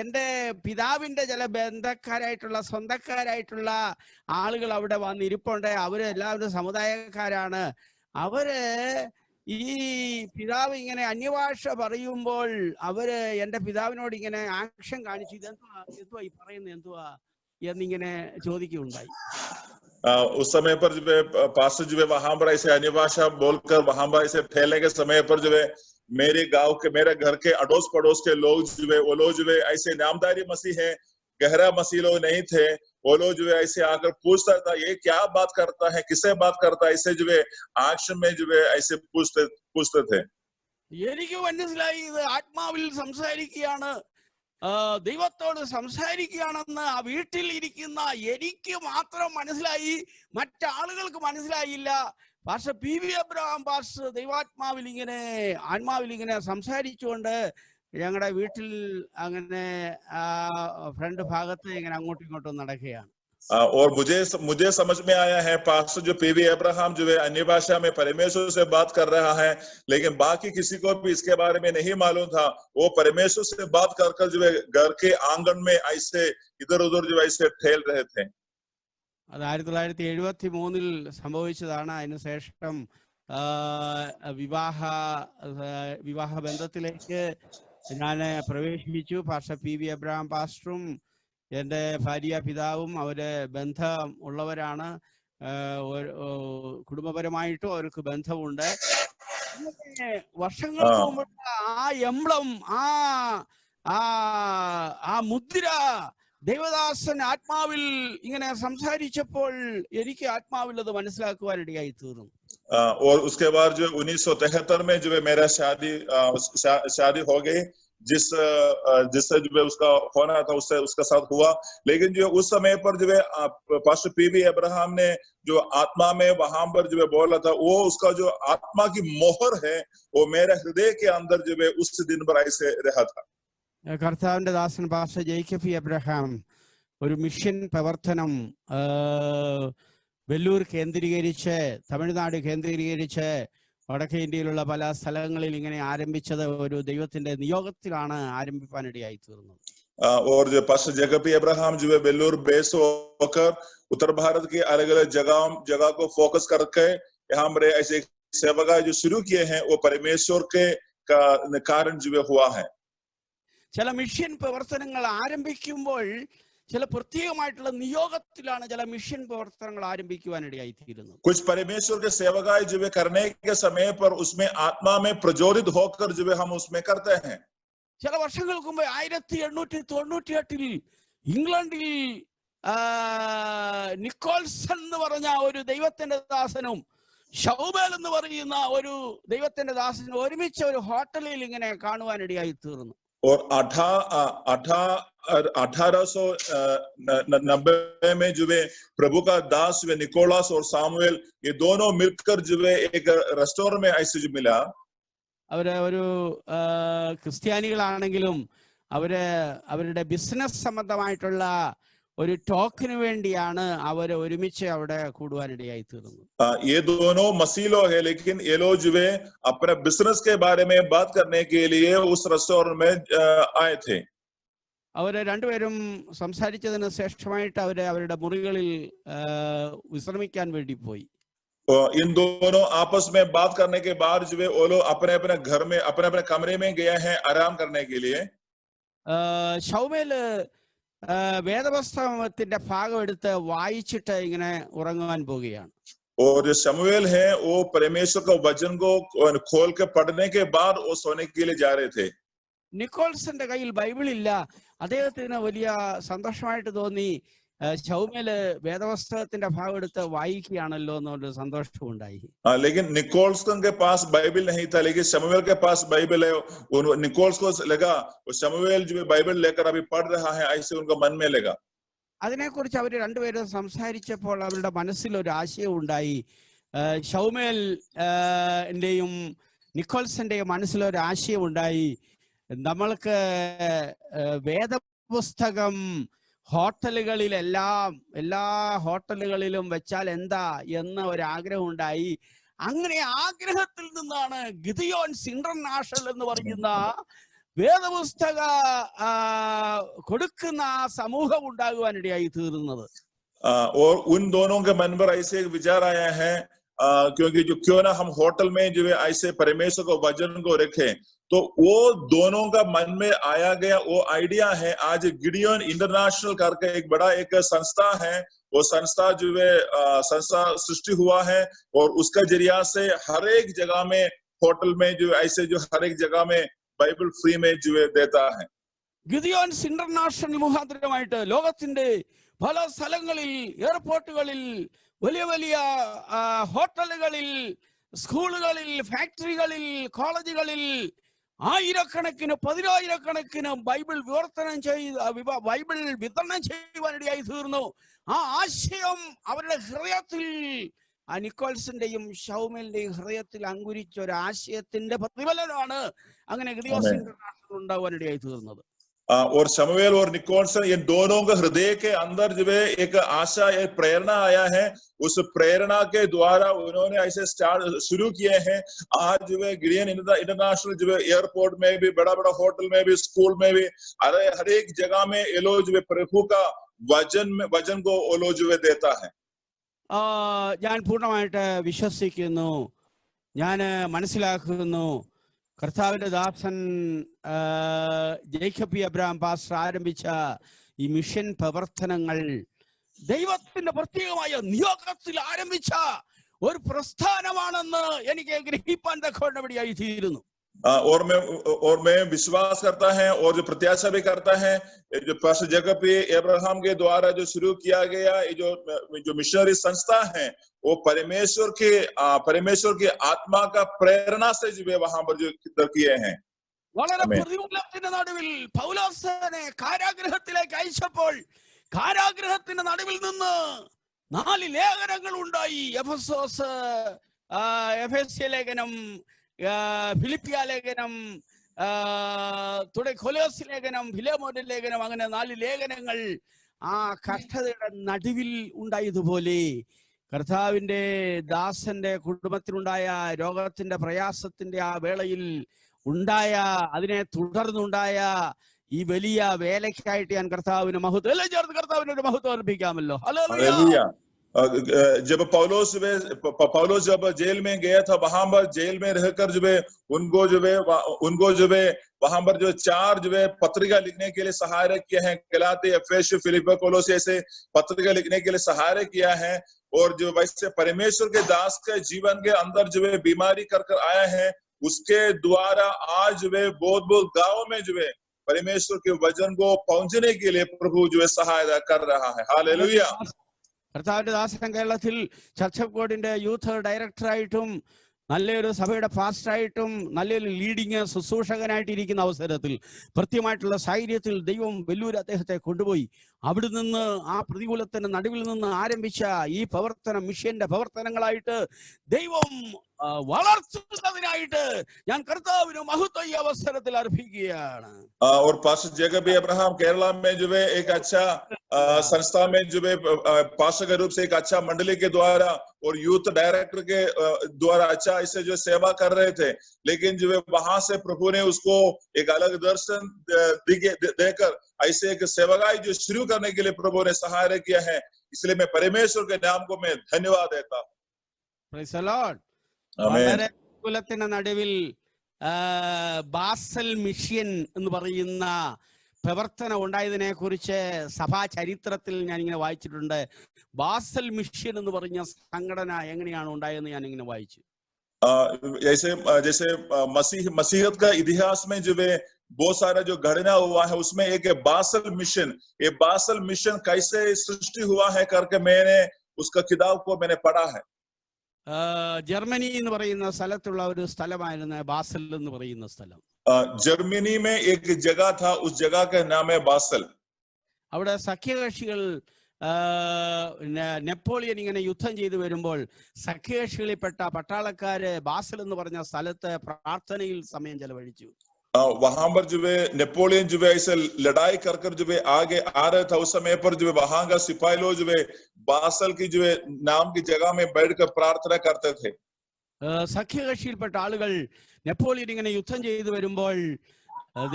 Speaker 4: എൻ്റെ പിതാവിന്റെ ചില ബന്ധക്കാരായിട്ടുള്ള സ്വന്തക്കാരായിട്ടുള്ള ആളുകൾ അവിടെ വന്നിരിപ്പുണ്ട്. അവര് എല്ലാവരും സമുദായക്കാരാണ്. അവര് ഈ പിതാവ് ഇങ്ങനെ അന്യഭാഷ പറയുമ്പോൾ അവര് എൻ്റെ പിതാവിനോട് ഇങ്ങനെ ആക്ഷൻ കാണിച്ചു, എന്തുവാ ഈ പറയുന്നത് എന്തുവാ എന്നിങ്ങനെ ചോദിക്കുകയുണ്ടായി.
Speaker 2: उस समय पर जो है पास्टर जो है वहां पर ऐसे अन्य भाषा बोलकर वहां पर ऐसे फैलने के समय पर जो है मेरे गांव के, मेरे घर के अड़ोस पड़ोस के लोग जो है वो लोग जो है ऐसे नामधारी मसीह है, गहरा मसीह लोग नहीं थे. वो लोग जो है ऐसे आकर पूछता था ये क्या बात करता है, किससे बात करता है, ऐसे जो है आक्शन में जो है ऐसे पूछते थे.
Speaker 4: എനിക്ക് മനസ്സിലായി ഇത് ആത്മാവിൽ സംസാരിക്കുകയാണ്, ദൈവത്തോട് സംസാരിക്കുകയാണെന്ന് ആ വീട്ടിൽ ഇരിക്കുന്ന എനിക്ക് മാത്രം മനസ്സിലായി, മറ്റാളുകൾക്ക് മനസ്സിലായില്ല. Pastor P V Abraham pastor ദൈവാത്മാവിൽ ആത്മാവിൽ ഇങ്ങനെ സംസാരിച്ചുകൊണ്ട് ഞങ്ങളുടെ വീട്ടിൽ അങ്ങനെ ഫ്രണ്ട് ഭാഗത്ത് ഇങ്ങനെ അങ്ങോട്ടും ഇങ്ങോട്ടും നടക്കുകയാണ്.
Speaker 2: और मुझे समझ में आया है पास्टर जो पीवी अब्राहम जो है अन्य भाषा में परमेश्वर से बात कर रहा है, लेकिन बाकी किसी को भी इसके बारे में नहीं मालूम था. वो परमेश्वर से बात कर जो है घर के आंगन में ऐसे इधर उधर जो ऐसे फैल रहे थे.
Speaker 4: അത് 1973 സംഭവിച്ചതാണ്. അതിനുശേഷം വിവാഹ ബന്ധത്തിലേക്ക് ഞാൻ പ്രവേശിച്ചു. പാസ്റ്റർ പി വി എബ്രഹാം പാസ്റ്ററും എൻ്റെ ഭാര്യ പിതാവും അവര് ബന്ധം ഉള്ളവരാണ്, കുടുംബപരമായിട്ടും അവർക്ക് ബന്ധമുണ്ട്. വർഷങ്ങൾക്ക് മുമ്പ് ആ എംബ്ലം, ആ മുദ്ര ദേവദാസൻ ആത്മാവിൽ ഇങ്ങനെ സംസാരിച്ചപ്പോൾ എനിക്ക് ആത്മാവിൽ അത് മനസ്സിലാക്കുവാനിടയായി തീർന്നു.
Speaker 2: और उसके बाद जो 1973 में जो है मेरा शादी हो गई. जिससे जो है उसका होना था उससे उसका साथ हुआ. लेकिन जो उस समय पर जो है पास्टर पीवी अब्राहम ने जो आत्मा में वहां पर जो है बोला था, वो उसका जो आत्मा की मोहर है वो मेरे हृदय के अंदर जो है उस दिन पर ऐसे रहा था.
Speaker 4: കർത്താവിന്റെ ദാസൻ പാസ്റ്റർ ജേക്കബ് പി എബ്രഹാം ഒരു മിഷൻ പ്രവർത്തനം വെല്ലൂർ കേന്ദ്രീകരിച്ച്, തമിഴ്നാട് കേന്ദ്രീകരിച്ച് വടക്കേ ഇന്ത്യയിലുള്ള പല സ്ഥലങ്ങളിൽ ഇങ്ങനെ ആരംഭിച്ചത് ഒരു ദൈവത്തിന്റെ നിയോഗത്തിലാണ് ആരംഭിക്കാനിടയായി തീർന്നത്.
Speaker 2: और जो पास्टर जैकब पी अब्राहम जो है बेलूर बेस होकर उत्तर भारत की अलग अलग जगह को फोकस करके यहाँ पर ऐसे सेवा जो शुरू किए हैं वो परमेश्वर के कारण जो है हुआ है.
Speaker 4: ചില മിഷൻ പ്രവർത്തനങ്ങൾ ആരംഭിക്കുമ്പോൾ ചില പ്രത്യേകമായിട്ടുള്ള നിയോഗത്തിലാണ് ചില മിഷൻ പ്രവർത്തനങ്ങൾ ആരംഭിക്കുവാനിടയായി തീരുന്നത്.
Speaker 2: कुछ परमेश्वर के सेवकाई जो है करने के समय पर उसमें आत्मा में प्रज्वलित होकर जो है हम उसमें करते हैं.
Speaker 4: ചില വർഷങ്ങൾക്ക് മുമ്പ് 1898 ഇംഗ്ലണ്ടിൽ നിക്കോൾസൺ എന്ന് പറഞ്ഞ ഒരു ദൈവത്തിന്റെ ദാസനും ഷൗബേൽ എന്ന് പറയുന്ന ഒരു ദൈവത്തിന്റെ ദാസനും ഒരുമിച്ച് ഒരു ഹോട്ടലിൽ ഇങ്ങനെ കാണുവാനിടയായി തീർന്നു.
Speaker 2: और 1890 में जो है प्रभु का दास वे निकोलास और सामुएल ये दोनों मिलकर जो है एक रेस्टोरेंट में ऐसे जो मिला.
Speaker 4: അവര് ഒരു ക്രിസ്ത്യാനികളാണെങ്കിലും അവരുടെ ബിസിനസ് സംബന്ധമായിട്ടുള്ള ഒരു ടോക്കിന് വേണ്ടിയാണ് അവര് ഒരുമിച്ച് അവിടെ കൂടുവാനിടയായി തീർന്നത്.
Speaker 2: ये दोनों मसीह लोग है, लेकिन ये लोग जो है अपने बिजनेस के बारे में बात करने के लिए उस रेस्टोरेंट में आए थे.
Speaker 4: അവര് രണ്ടുപേരും സംസാരിച്ചതിന് ശേഷമായിട്ട് അവരുടെ മുറികളിൽ വിശ്രമിക്കാൻ വേണ്ടി പോയി.
Speaker 2: इन दोनों आपस में बात करने के बाद जो है वो लोग अपने अपने घर में अपने अपने कमरे में गए हैं आराम करने के लिए.
Speaker 4: ഷൗമേല് വേദപുസ്തകത്തിന്റെ ഭാഗം എടുത്ത് വായിച്ചിട്ട് ഇങ്ങനെ ഉറങ്ങുവാൻ പോവുകയാണ്.
Speaker 2: और जो शमूएल है वो परमेश्वर का वचन को खोल के पढ़ने के बाद वो सोने के लिए जा रहे थे.
Speaker 4: നിക്കോൾസന്റെ കയ്യിൽ ബൈബിൾ ഇല്ല. അദ്ദേഹത്തിന് വലിയ സന്തോഷമായിട്ട് തോന്നി. ഷൗമേല് വേദപുസ്തകത്തിന്റെ ഭാഗം എടുത്ത് വായിക്കുകയാണല്ലോ എന്നൊരു സന്തോഷം ഉണ്ടായി.
Speaker 2: लेकिन निकोल्सन के पास बाइबल नहीं था, लेकिन शमूएल के पास बाइबल है. निकोल्स को लगा वो शमूएल जो बाइबल लेकर अभी पढ़ रहा है, ऐसे उनका मन में लगा.
Speaker 4: അതിനെക്കുറിച്ച് അവർ രണ്ടുപേരും സംസാരിച്ചപ്പോൾ അവരുടെ മനസ്സിൽ ഒരു ആശയം ഉണ്ടായി. ഷൗമേലിന്റെയും നിക്കോൾസന്റെയും മനസ്സിലൊരു ആശയം ഉണ്ടായി. നമ്മൾക്ക് വേദപുസ്തകം എല്ലാ ഹോട്ടലുകളിലും വെച്ചാൽ എന്താ എന്ന ഒരു ആഗ്രഹം ഉണ്ടായി. അങ്ങനെ ആഗ്രഹത്തിൽ നിന്നാണ് ഗിദിയോൻസ് ഇന്റർനാഷണൽ എന്ന് പറയുന്ന വേദപുസ്തക കൊടുക്കുന്ന സമൂഹം ഉണ്ടാകുവാനിടയായി തീർന്നത്.
Speaker 2: और उन दोनों के मन पर ऐसे एक विचार आया है, क्योंकि जो क्यों ना हम होटल में जो है ऐसे परमेश्वर को वचन को रखें. तो वो दोनों का मन में आया गया वो आइडिया है. आज गिडियन इंटरनेशनल करके एक बड़ा एक संस्था है. वो संस्था जो है संस्था सृष्टि हुआ है और उसका जरिया से हर एक जगह में होटल में जो ऐसे जो हर एक जगह में बाइबल फ्री में जो है देता है.
Speaker 4: ഗിദിയോൻസ് ഇന്റർനാഷണൽ മുഖാന്തരമായിട്ട് ലോകത്തിന്റെ പല സ്ഥലങ്ങളിൽ, എയർപോർട്ടുകളിൽ, വലിയ വലിയ ഹോട്ടലുകളിൽ, സ്കൂളുകളിൽ, ഫാക്ടറികളിൽ, കോളേജുകളിൽ ആയിരക്കണക്കിന് 10,000-കണക്കിന് ബൈബിൾ ബൈബിൾ വിതരണം ചെയ്യുവാനിടയായി തീർന്നു. ആ ആശയം അവരുടെ ഹൃദയത്തിൽ, നിക്കോൾസിന്റെയും ഷൗമേലിന്റെയും ഹൃദയത്തിൽ അങ്കുരിച്ച ഒരു ആശയത്തിന്റെ പ്രതിഫലനമാണ് അങ്ങനെ ഗിദിയോൻസ് ഇന്റർനാഷണൽ ഉണ്ടാവാനിടയായി തീർന്നത്.
Speaker 2: और शमूएल और निकोलसन ये दोनों के हृदय के अंदर जो है एक आशा, एक प्रेरणा आया है. उस प्रेरणा के द्वारा उन्होंने ऐसे शुरू किए हैं. आज जो है गिडियन इंटरनेशनल जो है एयरपोर्ट में भी, बड़ा बड़ा होटल में भी, स्कूल में भी, हर एक जगह में ये लोग जो है प्रभु का वचन को वो लोग जो है देता है.
Speaker 4: ഞാൻ പൂർണ്ണമായിട്ട് വിശ്വസിക്കുന്നു, ഞാൻ മനസ്സിലാക്കുന്നു. കർത്താവിന്റെ ദാസൻ ജേക്കബ് പി അബ്രഹാം പാസ്റ്റർ ആരംഭിച്ച ഈ മിഷൻ പ്രവർത്തനങ്ങൾ ദൈവത്തിന്റെ പ്രത്യേകമായ നിയോഗത്തിൽ ആരംഭിച്ച ഒരു പ്രസ്ഥാനമാണെന്ന് എനിക്ക് ഗ്രഹിപ്പാൻ തക്കവണ്ണമിടയായി തീരുന്നു.
Speaker 2: और मैं विश्वास करता है और जो प्रत्याशा भी करता है, जो पास्टर जैकब पी अब्राहम के द्वारा जो शुरू किया गया ये जो मिशनरी संस्था है वो परमेश्वर की आत्मा का प्रेरणा से जो वहां पर जो किए हैं.
Speaker 4: വളരെ പ്രതികൂലത്തിന്റെ നടുവിൽ പൗലോസിനെ കാരാഗൃഹത്തിലേക്ക് അയച്ചപ്പോൾ കാരാഗൃഹത്തിന്റെ നടുവിൽ നിന്ന് 4 ലേഖനങ്ങൾ ഉണ്ടായി. എഫെസ്യ ലേഖനം, ഫിലിപ്പിയ ലേഖനം, കൊലോസ്യ ലേഖനം, ഫിലേമോന്റെ ലേഖനം, അങ്ങനെ 4 ലേഖനങ്ങൾ ആ കഷ്ടതയുടെ നടുവിൽ ഉണ്ടായതുപോലെ കർത്താവിന്റെ ദാസന്റെ കുടുംബത്തിനുണ്ടായ രോഗത്തിന്റെ പ്രയാസത്തിന്റെ ആ വേളയിൽ ഉണ്ടായ, അതിനെ തുടർന്നുണ്ടായ ഈ വലിയ വേലയ്ക്കായിട്ട് ഞാൻ കർത്താവിന് മഹത്വം എല്ലാം ചേർത്ത് കർത്താവിനൊരു മഹത്വം അർപ്പിക്കാമല്ലോ.
Speaker 2: हालेलुया. जब पौलुस जब जेल में गया था, वहां पर जेल में रहकर जो है उनको जो है वहां पर जो 4 जो है पत्रिका लिखने के लिए सहायता किया है. गलाती, एफेसस, फिलिप्पी, कोलोसी ऐसे पत्रिका लिखने के लिए सहायता किया है. और जो वैसे परमेश्वर के दास के जीवन के अंदर जो है बीमारी कर आया है, उसके द्वारा आज वे बहुत बहुत गांवों में जो है परमेश्वर के वचन को पहुंचने के लिए प्रभु जो है सहायता कर रहा है। हालेलुया।
Speaker 4: കർത്താവിന്റെ ദാസൻ കേരളത്തിൽ ചർച്ച് ഓഫ് ഗോഡിന്റെ യൂത്ത് ഡയറക്ടറായിട്ടും നല്ലൊരു സഭയുടെ ഫാസ്റ്റായിട്ടും നല്ലൊരു ലീഡിങ് ശുശ്രൂഷകനായിട്ട് ഇരിക്കുന്ന അവസരത്തിൽ കൃത്യമായിട്ടുള്ള സാഹചര്യത്തിൽ ദൈവം വെല്ലൂർ അദ്ദേഹത്തെ കൊണ്ടുപോയി അവിടെ നിന്ന് ആ പ്രതികൂലത്തിന്റെ നടുവിൽ നിന്ന് ആരംഭിച്ച ഈ പ്രവർത്തനം മിഷന്റെ പ്രവർത്തനങ്ങളായിട്ട് ദൈവം വളർത്തുന്നതിനായിട്ട് ഞാൻ കർത്താവിന് മഹത്വം ഈ അവസരത്തിൽ അർപ്പിക്കുകയാണ്.
Speaker 2: और पास्टर जेकब अब्राहम केरला में जो है एक अच्छा संस्था में जो है पास्टर के रूप से एक अच्छा मंडली के द्वारा और यूथ डायरेक्टर के द्वारा अच्छा ऐसे जो सेवा कर रहे थे, लेकिन जो है वहां से प्रभु ने उसको एक अलग दर्शन देकर ऐसे एक सेवागाई जो शुरू करने के लिए प्रभु ने सहायता किया है। इसलिए मैं परमेश्वर के नाम को मैं धन्यवाद देता हूँ।
Speaker 4: Praise the Lord.
Speaker 2: ആമേൻ.
Speaker 4: കുലത്തിന്റെ നടുവിൽ ബാസൽ മിഷൻ എന്ന് പറയുന്ന പ്രവർത്തനം ഉണ്ടായതിനെ കുറിച്ച് സഭാ ചരിത്രത്തിൽ ഞാൻ ഇങ്ങനെ വായിച്ചിട്ടുണ്ട്. ബാസൽ മിഷൻ എന്ന് പറഞ്ഞ സംഘടന എങ്ങനെയാണ് ഉണ്ടായതെന്ന് ഞാൻ ഇങ്ങനെ വായിച്ചു.
Speaker 2: जैसे मसीहत का इतिहास में जो है बहुत सारा जो घटना हुआ है उसमें एक बासल मिशन, ये बासल मिशन कैसे सृष्टि हुआ है करके मैंने उसका किताब को मैंने पढ़ा है।
Speaker 4: ജർമ്മനി എന്ന് പറയുന്ന സ്ഥലത്തുള്ള ഒരു സ്ഥലമായിരുന്നു ബാസൽ എന്ന് പറയുന്ന സ്ഥലം.
Speaker 2: जर्मनी में एक जगह था, उस जगह का नाम है बासल।
Speaker 4: അവിടെ സഖ്യകക്ഷികൾ നെപ്പോളിയൻ ഇങ്ങനെ യുദ്ധം ചെയ്തു വരുമ്പോൾ സഖ്യകക്ഷികളിൽപ്പെട്ട പട്ടാളക്കാര് ബാസൽ എന്ന് പറഞ്ഞ സ്ഥലത്ത് പ്രാർത്ഥനയിൽ സമയം ചെലവഴിച്ചു.
Speaker 2: वहां पर जो है नेपोलियन जो है ऐसे लड़ाई कर जो है आगे आ रहे था, उस समय पर जो है वहां का सिपाही लोग जो है बासल की जो है नाम की जगह में बैठकर प्रार्थना करते थे।
Speaker 4: സഖ്യകക്ഷിയിൽപ്പെട്ട ആളുകൾ നെപ്പോളിയൻ ഇങ്ങനെ യുദ്ധം ചെയ്തു വരുമ്പോൾ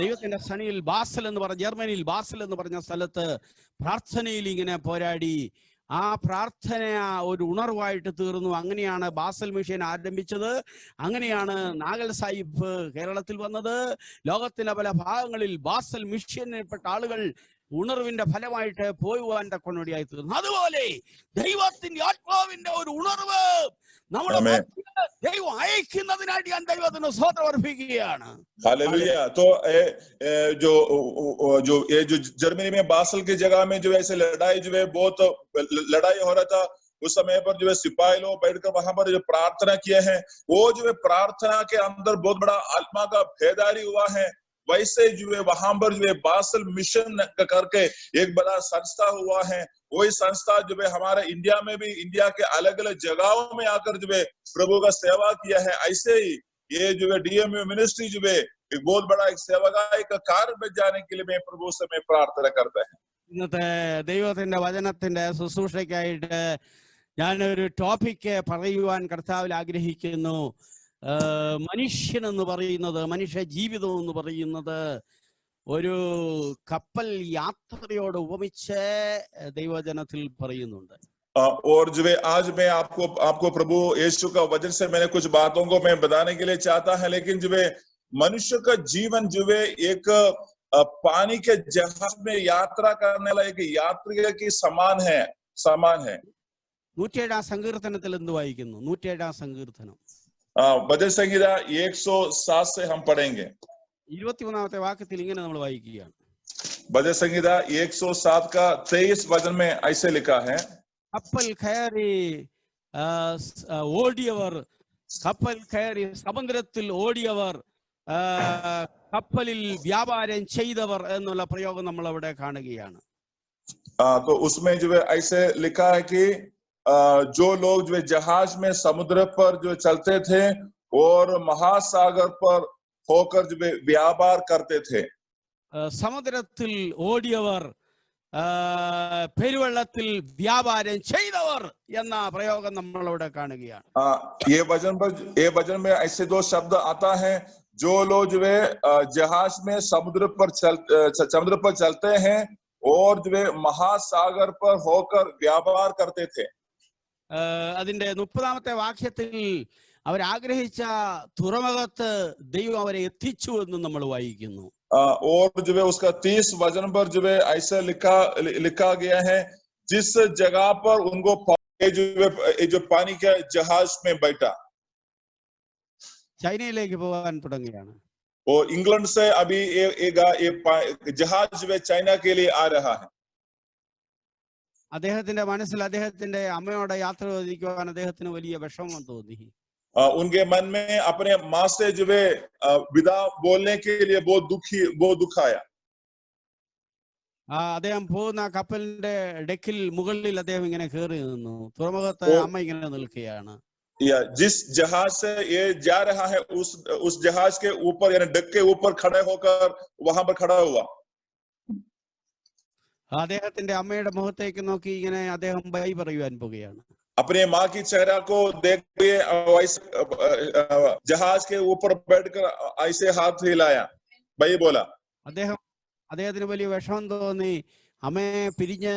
Speaker 4: ദൈവത്തിന്റെ സന്നിധിയിൽ ബാസൽ എന്ന് പറഞ്ഞ ജർമ്മനിയിൽ ബാസൽ എന്ന് പറഞ്ഞ സ്ഥലത്ത് പ്രാർത്ഥനയിൽ ഇങ്ങനെ പോരാടി ആ പ്രാർത്ഥന ഒരു ഉണർവായിട്ട് തീർന്നു. അങ്ങനെയാണ് ബാസൽ മിഷൻ ആരംഭിച്ചത്. അങ്ങനെയാണ് നാഗൽ സാഹിബ് കേരളത്തിൽ വന്നത്. ലോകത്തിന്റെ പല ഭാഗങ്ങളിൽ ബാസൽ മിഷനിൽപ്പെട്ട ആളുകൾ ഉണർവിന്റെ ഫലമായിട്ട് പോകുവാൻ തക്കൊണ്ടിയായി തീർന്നു. അതുപോലെ ദൈവത്തിന്റെ ആത്മാവിന്റെ ഒരു ഉണർവ് നമ്മുടെ ദൈവം അയക്കുന്നതിനായിട്ട് ഞാൻ ദൈവത്തിന് സ്തോത്രം അർപ്പിക്കുകയാണ്.
Speaker 2: हालेलुया। तो जो जर्मनी में बासल की जगह में जो ऐसे लड़ाई जो है बहुत लड़ाई हो रहा था, उस समय पर जो है सिपाही लोग बैठकर वहां पर जो प्रार्थना किए हैं, वो जो है प्रार्थना के अंदर बहुत बड़ा आत्मा का भेदारी हुआ है। वैसे जो है वहां पर जो है बासल मिशन करके एक बड़ा संस्था हुआ है। वही संस्था जो है हमारे इंडिया में भी इंडिया के अलग अलग जगहों में आकर जो है प्रभु का सेवा किया है। ऐसे ही ये जो है डीएमयू मिनिस्ट्री जो है एक बहुत बड़ा एक सेवागाई का कार्य में जाने के लिए मैं प्रभु से मैं प्रार्थना करता है।
Speaker 4: ഇന്നത്തെ ദൈവത്തിന്റെ വചനത്തിന്റെ ശുശ്രൂഷയ്ക്കായിട്ട് ഞാനൊരു ടോപ്പിക്ക് പറയുവാൻ കർത്താവിൽ ആഗ്രഹിക്കുന്നു. മനുഷ്യൻ എന്ന് പറയുന്നത്, മനുഷ്യ ജീവിതം എന്ന് പറയുന്നത് ഒരു കപ്പൽ യാത്രയോട് ഉപമിച്ച് ദൈവജനത്തിൽ പറയുന്നുണ്ട്.
Speaker 2: और जो है आज मैं आपको प्रभु यीशु का वचन से मैंने कुछ बातों को मैं बताने के लिए चाहता है, लेकिन जो है मनुष्य का जीवन जो है एक पानी के जहाज में यात्रा करने वाला एक यात्री की समान है।
Speaker 4: 107 സങ്കീർത്തനത്തിൽ എന്ത് വായിക്കുന്നു? 107 സങ്കീർത്തനം
Speaker 2: भजन संहिता 107 से हम पढ़ेंगे।
Speaker 4: 23ാമത്തെ വാക്യത്തിൽ ഇങ്ങനെ നമ്മൾ വായിക്കുകയാണ്.
Speaker 2: भजन संहिता 107 का 23 वचन में ऐसे लिखा है,
Speaker 4: കപ്പൽ കയറി ഓടിയവർ, കപ്പൽ കയറി സമുദ്രത്തിൽ ഓടിയവർ, കപ്പലിൽ വ്യാപാരം ചെയ്തവർ എന്നുള്ള പ്രയോഗം നമ്മൾ അവിടെ കാണുകയാണ്.
Speaker 2: तो उसमें जो है ऐसे लिखा है कि जो लोग जो है जहाज में समुद्र पर जो चलते थे और महासागर पर होकर जो है व्यापार करते थे।
Speaker 4: സമുദ്രത്തിൽ ഓടിയവർ, പെരുവെള്ളത്തിൽ വ്യാപാരം ചെയ്തവർ എന്ന പ്രയോഗം നമ്മൾ അവിടെ കാണുകയാണ്.
Speaker 2: ये वचन में ऐसे दो शब्द आता है, जो लोग जो है जहाज में समुद्र पर चलते हैं और जो है महासागर पर होकर व्यापार करते थे।
Speaker 4: അതിന്റെ 30ാമത്തെ വാക്യത്തിൽ അവരാഗ്രഹിച്ച തുറമുഖത്ത് ദൈവം അവരെ എത്തിച്ചു എന്ന് നമ്മൾ വായിക്കുന്നു.
Speaker 2: और जो है उसका 30 वचन पर जो है ऐसा लिखा गया है, जिस जगह पर उनको जो पानी के जहाज में बैठा।
Speaker 4: ചൈനയിലേക്ക് പോകാൻ തുടങ്ങുകയാണ്.
Speaker 2: वो इंग्लैंड से अभी जहाज जो है चाइना के लिए आ रहा है.
Speaker 4: അദ്ദേഹത്തിന്റെ മനസ്സിൽ അദ്ദേഹത്തിന്റെ അമ്മയോട് യാത്ര ചോദിക്കുവാൻ അദ്ദേഹത്തിന് വലിയ വിഷമം തോന്നി.
Speaker 2: उनके मन में अपने माँ से जो है विदा बोलने के लिए बहुत दुख आया.
Speaker 4: അദ്ദേഹം പോകുന്ന കപ്പലിന്റെ ഡെക്കിൽ മുകളിൽ അദ്ദേഹം ഇങ്ങനെ കയറി നിന്നു. തുറമുഖത്ത് അമ്മ ഇങ്ങനെ നിൽക്കുകയാണ്.
Speaker 2: जिस जहाज से ये जा रहा है उस जहाज के ऊपर यानी डेक के ऊपर खड़े होकर वहां पर खड़ा हुआ.
Speaker 4: അദ്ദേഹത്തിന്റെ അമ്മയുടെ മുഖത്തേക്ക് നോക്കി ഇങ്ങനെ അദ്ദേഹം ബൈ പറയുവാൻ പോകുകയാണ്.
Speaker 2: अपने माँ की चेहरा को देखते जहाज के ऊपर बैठकर ऐसे हाथ हिलाया, भाई बोला.
Speaker 4: അദ്ദേഹത്തിന് വലിയ വിഷമം തോന്നി. അമ്മയെ പിരിഞ്ഞ്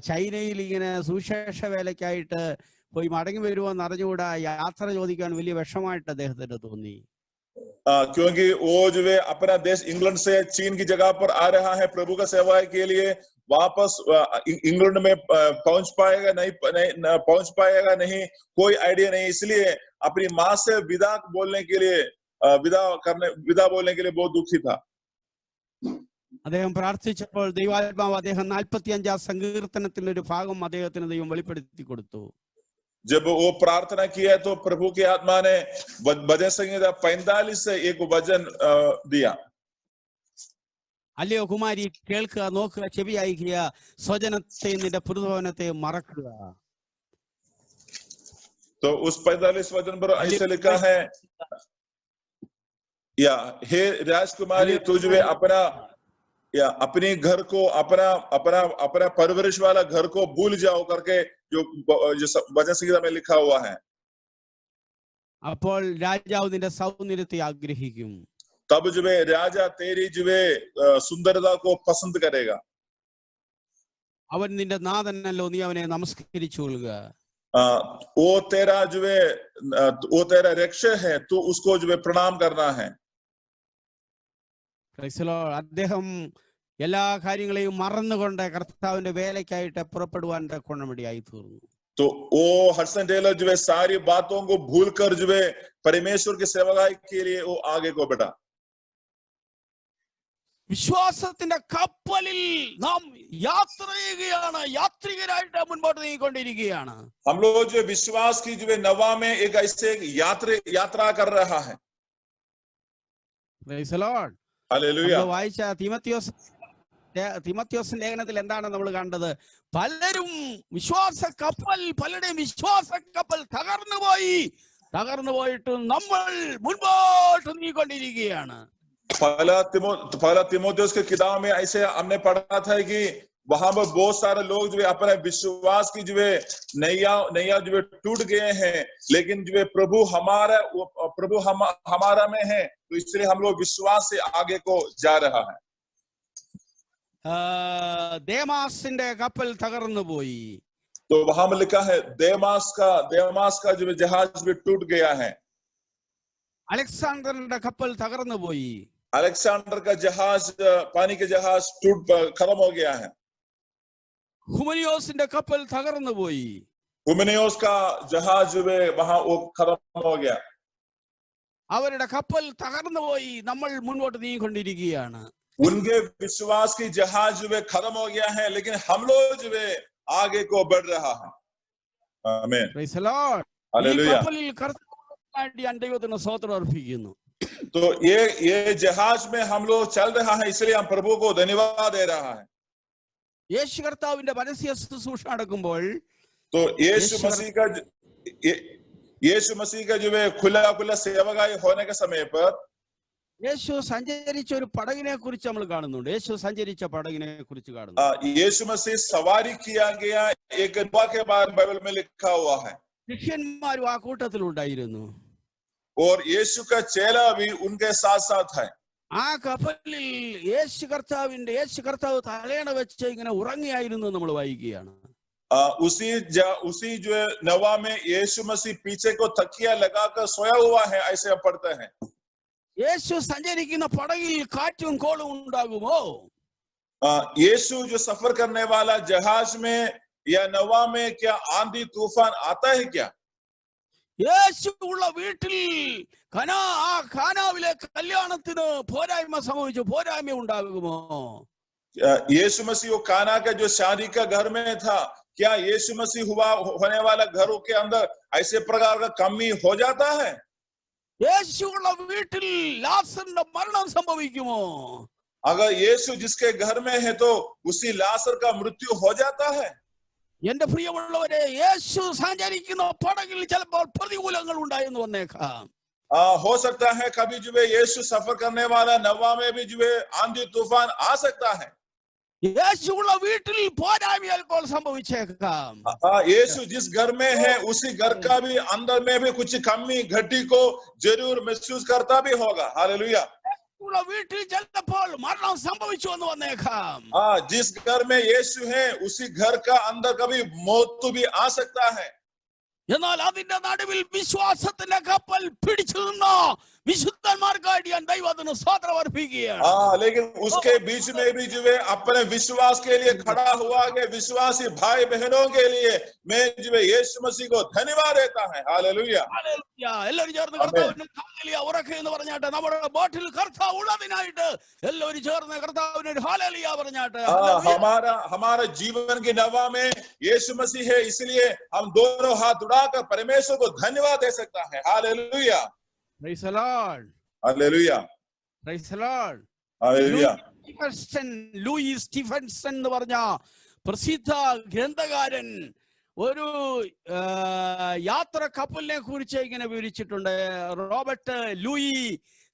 Speaker 4: ചൈനയിൽ ഇങ്ങനെ സുവിശേഷ വേലയ്ക്കായിട്ട് പോയി മടങ്ങി വരുമോന്ന് അറിഞ്ഞുകൂടാ യാത്ര ചോദിക്കാൻ വലിയ വിഷമമായിട്ട് അദ്ദേഹത്തിന് തോന്നി.
Speaker 2: क्योंकि वो जो है अपना देश इंग्लैंड से चीन की जगह पर आ रहा है प्रभु का सेवा के लिए, वापस इंग्लैंड में पहुंच पाएगा नहीं पहुंच पाएगा नहीं, कोई आइडिया नहीं. इसलिए अपनी माँ से विदा बोलने के लिए विदा बोलने के लिए बहुत दुखी था.
Speaker 4: അദ്ദേഹം പ്രാർത്ഥിച്ചപ്പോൾ ദൈവാത്മാവ് അദ്ദേഹം 45 സങ്കീർത്തനത്തിൽ ഒരു ഭാഗം അദ്ദേഹത്തിന് ദൈവം വെളിപ്പെടുത്തി കൊടുത്തു.
Speaker 2: जब वो प्रार्थना किया तो प्रभु की आत्मा ने भजन संहिता 45 से एक वचन दिया.
Speaker 4: അല്ലയോ കുമാരി, കേൾക്കുക, നോക്കുക, ചെവി അയക്കുക, സ്വജനത്തെ നിന്റെ പുതുഭവനത്തെ മറക്കുക.
Speaker 2: तो उस 45 वचन पर ऐसे लिखा है, या हे राजकुमारी तुझे अपने घर को अपना परवरिश वाला घर को भूल जाओ करके जो वचन संहिता में लिखा हुआ है.
Speaker 4: അപ്പോൾ രാജാവ് നിന്റെ സൗന്ദര്യത്തെ ആഗ്രഹിക്കും.
Speaker 2: तब जो है राजा तेरी जो है सुंदरता को पसंद करेगा.
Speaker 4: അവൻ നിന്റെ നാഥനല്ലോ, നീ അവനെ നമസ്കരിച്ചു കൊള്ളുക.
Speaker 2: वो तेरा जो है वो तेरा रक्षक है, तू उसको जो है प्रणाम करना है.
Speaker 4: അദ്ദേഹം എല്ലാ കാര്യങ്ങളെയും മറന്നുകൊണ്ട് കർത്താവിന്റെ വേലയ്ക്കായിട്ട് പുറപ്പെടുവാൻ കൊണ്ടമിടിയായി തീർന്നു.
Speaker 2: तो वो हडसन टेलर जो है सारी बातों को भूलकर जो है परमेश्वर की सेवकाई के लिए वो आगे को बढ़ा.
Speaker 4: വിശ്വാസത്തിന്റെ കപ്പലിൽ നാം യാത്ര ചെയ്യുകയാണ്, യാത്രികരായിട്ട് മുൻപോട്ട് നീങ്ങിക്കൊണ്ടിരിക്കുകയാണ്.
Speaker 2: हम लोग जो विश्वास की जो है नवा में एक ऐसे यात्रा कर रहा है.
Speaker 4: Praise the Lord.
Speaker 2: Hallelujah.
Speaker 4: വായിച്ച തിമത്യോസ് ലേഖനത്തിൽ എന്താണ് നമ്മൾ കണ്ടത്? പലരുടെയും വിശ്വാസ കപ്പൽ തകർന്നു പോയിട്ട് നമ്മൾ മുൻപോട്ട് നീങ്ങിക്കൊണ്ടിരിക്കുകയാണ്.
Speaker 2: पहला तीमुथियुस की किताब में ऐसे हमने पढ़ा था कि वहां पर बहुत सारे लोग जो है अपने विश्वास की जो है नैया जो है टूट गए हैं, लेकिन जो है प्रभु हमारा में है, तो इसलिए हम लोग विश्वास से आगे को जा रहा है.
Speaker 4: ദേമാസിന്റെ കപ്പൽ തകർന്നു പോയി.
Speaker 2: तो वहां में लिखा है देमास का जो जहाज भी टूट गया है.
Speaker 4: അലക്സാണ്ടറിന്റെ കപ്പൽ തകർന്നു പോയി.
Speaker 2: अलेक्जेंडर का जहाज, पानी के जहाज खत्म हो गया है.
Speaker 4: ഹുമനിയോസിന്റെ കപ്പൽ തകർന്നു പോയി.
Speaker 2: हुमनियोस का जहाज जो है वहां वो खत्म हो गया.
Speaker 4: അവരുടെ കപ്പൽ തകർന്നു പോയി, നമ്മൾ മുൻപോട്ട് നീങ്ങിക്കൊണ്ടിരിക്കുകയാണ്.
Speaker 2: उनके विश्वास की जहाज जो है खत्म हो गया है, लेकिन हम लोग जो है आगे को बढ़ रहा है. आमीन.
Speaker 4: Praise the Lord.
Speaker 2: हालेलुया.
Speaker 4: ദൈവത്തിന് സ്തോത്രം അർപ്പിക്കുന്നു.
Speaker 2: तो ये जहाज में हम लोग चल रहा है, इसलिए हम प्रभु को धन्यवाद दे रहा है.
Speaker 4: യേശു കർത്താവിന്റെ പരസ്യ ശുശ്രൂഷ നടക്കുമ്പോൾ
Speaker 2: तो यीशु मसीह का जो है खुला सेवकाई होने के समय पर
Speaker 4: യേശു സഞ്ചരിച്ച ഒരു പടകിനെ കുറിച്ച് നമ്മൾ കാണുന്നുണ്ട്. യേശു സഞ്ചരിച്ച പടകിനെ കുറിച്ച് കാണുന്നു.
Speaker 2: यीशु मसीह सवारी किया गया एक डब्बा के बारे बाइबल में लिखा हुआ है.
Speaker 4: ശിഷ്യന്മാരും ആ കൂട്ടത്തിൽ ഉണ്ടായിരുന്നു.
Speaker 2: और यीशु का चेला भी उनके साथ साथ है.
Speaker 4: ആ കപ്പലിൽ യേശു കർത്താവ് തലയണ വെച്ച് ഇങ്ങനെ ഉറങ്ങിയായിരുന്നു നമ്മൾ വായിക്കുകയാണ്.
Speaker 2: उसी जो है नवा में यीशु मसीह पीछे को तकिया लगाकर सोया हुआ है, ऐसे हम पढ़ते हैं.
Speaker 4: യേശു സഞ്ചരിക്കുന്ന പടകിൽ കാറ്റും കോളും ഉണ്ടാകുമോ?
Speaker 2: यीशु जो सफर करने वाला जहाज में या नवा में क्या आंधी तूफान आता है क्या?
Speaker 4: യേശുവുള്ള വീട്ടിൽ ഖാനാവിലെ കല്യാണത്തിന് പോരായ്മ സംഭവിച്ചു, പോരായ്മ ഉണ്ടാകുമോ?
Speaker 2: यीशु मसीह वो काना का जो शादी का घर में था, क्या यीशु मसीह हुआ होने वाला घरों के अंदर ऐसे प्रकार का कमी हो जाता है?
Speaker 4: യേശുവുള്ള വീട്ടിൽ ലാസറിന്റെ മരണം സംഭവിക്കുമോ?
Speaker 2: अगर यीशु जिसके घर में है तो उसी लासर का मृत्यु हो जाता है?
Speaker 4: എന്റെ പ്രിയമുള്ളവരെ, യേശു സഞ്ചരിക്കുന്ന പടകിൽ ചിലപ്പോൾ പ്രതികൂലങ്ങൾ ഉണ്ടായെന്ന് വന്നേക്കാം.
Speaker 2: हो सकता है कभी जो है यीशु सफर करने वाला नवा में भी जो है आंधी तूफान आ सकता है.
Speaker 4: യേശുവുള്ള വീട്ടിൽ പോരായ്മ ചിലപ്പോൾ സംഭവിച്ചേക്കാം.
Speaker 2: यीशु जिस घर में है उसी घर का भी अंदर में भी कुछ कमी घटी को जरूर महसूस करता भी होगा. हालेलुया.
Speaker 4: വീട്ടിൽ ചിലപ്പോൾ മരണം സംഭവിച്ചു എന്ന് വന്നേക്കാം.
Speaker 2: जिस घर में यीशु है उसी घर का अंदर कभी मौत भी आ सकता है.
Speaker 4: എന്നാൽ അതിന്റെ നടുവിൽ വിശ്വാസത്തിന്റെ കപ്പൽ പിടിച്ചു നിന്ന വിശുദ്ധന്മാർക്കായി ഞാൻ ദൈവത്തിന് സ്തോത്രം അർപ്പിക്കുകയാണ്.
Speaker 2: लेकिन उसके बीच में भी जो है अपने विश्वास के लिए खड़ा हुआ है, विश्वासी भाई बहनों के लिए मैं जो है यीशु मसीह को धन्यवाद देता है. हालेलुया.
Speaker 4: എല്ലാവരും ചേർന്ന് കർത്താവിനെ ഹല്ലേലൂയ ഉറക്കെ എന്ന് പറഞ്ഞാട്ടെ. നമ്മുടെ ബോട്ടിൽ കർത്താവ് ഉള്ളതിനായിട്ട് എല്ലാവരും ചേർന്ന് കർത്താവിനെ ഹല്ലേലൂയ പറഞ്ഞാട്ടെ.
Speaker 2: हमारा जीवन की नवा में यीशु मसीह है, इसलिए हम दोनों हाथ उठाकर परमेश्वर को धन्यवाद दे सकता है. Hallelujah.
Speaker 4: Praise the Lord.
Speaker 2: Hallelujah.
Speaker 4: Praise the Lord.
Speaker 2: Hallelujah.
Speaker 4: Louis Stephenson എന്ന് പറഞ്ഞ പ്രസിദ്ധ ഗ്രന്ഥകാരൻ ഒരു യാത്ര കപ്പലിനെ കുറിച്ച് ഇങ്ങനെ വിവരിച്ചിട്ടുണ്ട്. റോബർട്ട് ലൂയി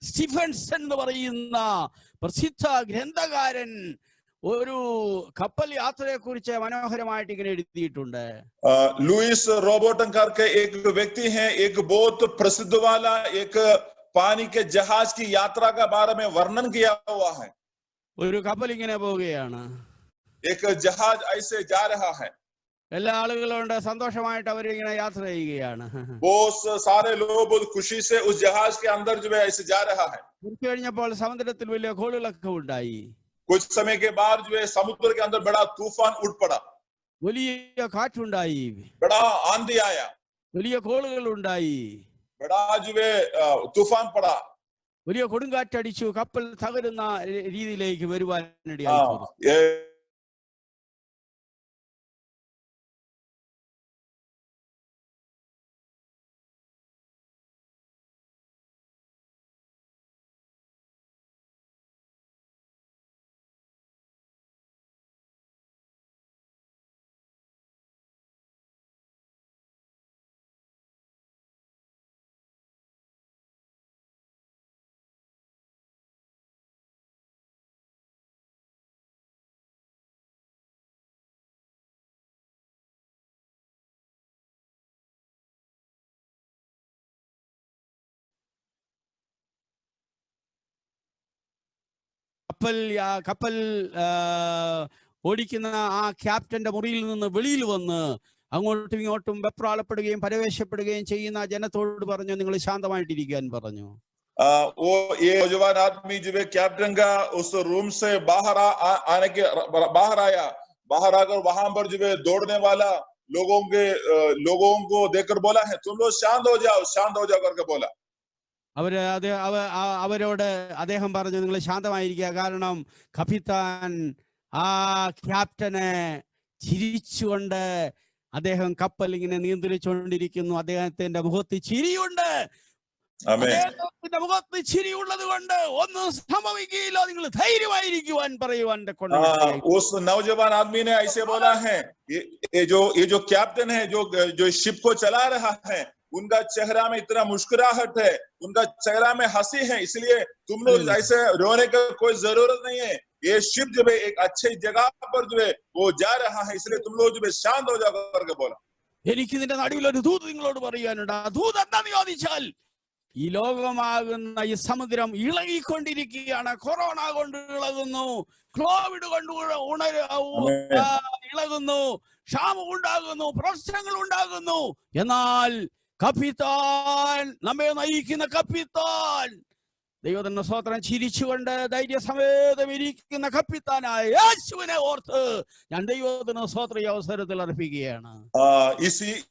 Speaker 4: സ്റ്റീഫൻസൺ എന്ന് പറയുന്ന പ്രസിദ്ധ ഗ്രന്ഥകാരൻ ഒരു കപ്പൽ യാത്രയെ കുറിച്ച് മനോഹരമായിട്ട് ഇങ്ങനെ എഴുതിയിട്ടുണ്ട്.
Speaker 2: लुइस रॉबर्टन करके एक व्यक्ति है, एक बहुत प्रसिद्ध वाला एक पानी के जहाज की यात्रा का बारे में वर्णन किया हुआ है.
Speaker 4: ഒരു കപ്പൽ ഇങ്ങനെ പോവുകയാണ്,
Speaker 2: एक जहाज ऐसे जा रहा है,
Speaker 4: എല്ലാ ആളുകളും ഉണ്ട്, സന്തോഷമായിട്ട് അവരിങ്ങനെ യാത്ര ചെയ്യുകയാണ്.
Speaker 2: बहुत सारे लोग बहुत खुशी से उस जहाज के अंदर जो है ऐसे जा रहा है.
Speaker 4: കുറച്ചു കഴിഞ്ഞപ്പോൾ സമുദ്രത്തിൽ വലിയ കോളുകളൊക്കെ ഉണ്ടായി.
Speaker 2: कुछ समय के बाद जो है समुद्र के अंदर बड़ा तूफान उठ पड़ा,
Speaker 4: വലിയ കാറ്റുണ്ടായി,
Speaker 2: बड़ा आंधी आया,
Speaker 4: വലിയ കോളുകൾ ഉണ്ടായി,
Speaker 2: बड़ा जो है तूफान पड़ा,
Speaker 4: വലിയ കൊടുങ്കാറ്റടിച്ചു. കപ്പൽ തകരുന്ന രീതിയിലേക്ക് വരുവാനിടയായി. കപ്പൽ ഓടിക്കുന്ന ആ ക്യാപ്റ്റന്റെ മുറിയിൽ നിന്ന് വെളിയിൽ വന്ന് അങ്ങോട്ടും ഇങ്ങോട്ടും വെപ്രാളപ്പെടുകയും പരവേശപ്പെടുകയും ചെയ്യുന്ന ജനത്തോട് പറഞ്ഞു, നിങ്ങൾ ശാന്തമായിട്ടിരിക്കാൻ പറഞ്ഞു.
Speaker 2: वो ये नौजवान आदमी जो है कैप्टन का उस रूम से बाहर आने के बाहर आया, बाहर आकर वहां पर जो है दौड़ने वाला लोगों को देखकर बोला है, तुम लोग शांत हो जाओ करके बोला.
Speaker 4: അവരോട് അദ്ദേഹം പറഞ്ഞു, നിങ്ങൾ ശാന്തമായിരിക്കുക, കാരണം കപ്പിത്താൻ ആ ക്യാപ്റ്റനെ ചിരിച്ചുകൊണ്ട് അദ്ദേഹം കപ്പൽ ഇങ്ങനെ നിയന്ത്രിച്ചുകൊണ്ടിരിക്കുന്നു. അദ്ദേഹത്തിന്റെ മുഖത്ത് ചിരിയുണ്ട്. അദ്ദേഹത്തിന്റെ മുഖത്ത് ചിരിയുള്ളത് കൊണ്ട് ഒന്നും സംഭവിക്കില്ല, നിങ്ങൾ ധൈര്യമായിരിക്കുവാൻ പറയുവാൻ.
Speaker 2: उस नौजवान आदमी ने ऐसे बोला है, ये जो कैप्टन है, जो शिप को चला रहा है, उनका चेहरा में इतना मुस्कुराहट है, उनका चेहरा में हंसी है, इसलिए तुम लोग ऐसे रोने का कोई जरूरत नहीं है. ये शिप जो है एक अच्छी जगह पर जो है वो जा रहा है, इसलिए तुम लोग जो है शांत हो जाओ करके बोला.
Speaker 4: എനിക്ക് ഇതിന്റെ നടുവിൽ ഒരു ദൂത് നിങ്ങളോട് പറയാനുണ്ട്. ആ ദൂത് എന്താന്ന് ചോദിച്ചാൽ, ഈ ലോകമാകുന്ന ഈ സമുദ്രം ഇളകിക്കൊണ്ടിരിക്കുകയാണ്. കൊറോണ കൊണ്ട് ഇളകുന്നു, കോവിഡ് കൊണ്ട് ഇളകുന്നു, ക്ഷാമം ഉണ്ടാകുന്നു, പ്രശ്നങ്ങൾ ഉണ്ടാകുന്നു. എന്നാൽ കപ്പിത്താൻ, നമ്മെ നയിക്കുന്ന കപ്പിത്താൻ ദൈവത്തിന്റെ സ്തോത്രം ചിരിച്ചുകൊണ്ട് ധൈര്യസമേതം ഇരിക്കുന്ന കപ്പിത്താനായ യേശുവിനെ ഓർത്ത് ഞാൻ ദൈവത്തിന് സ്തോത്രം ഈ അവസരത്തിൽ അർപ്പിക്കുകയാണ്.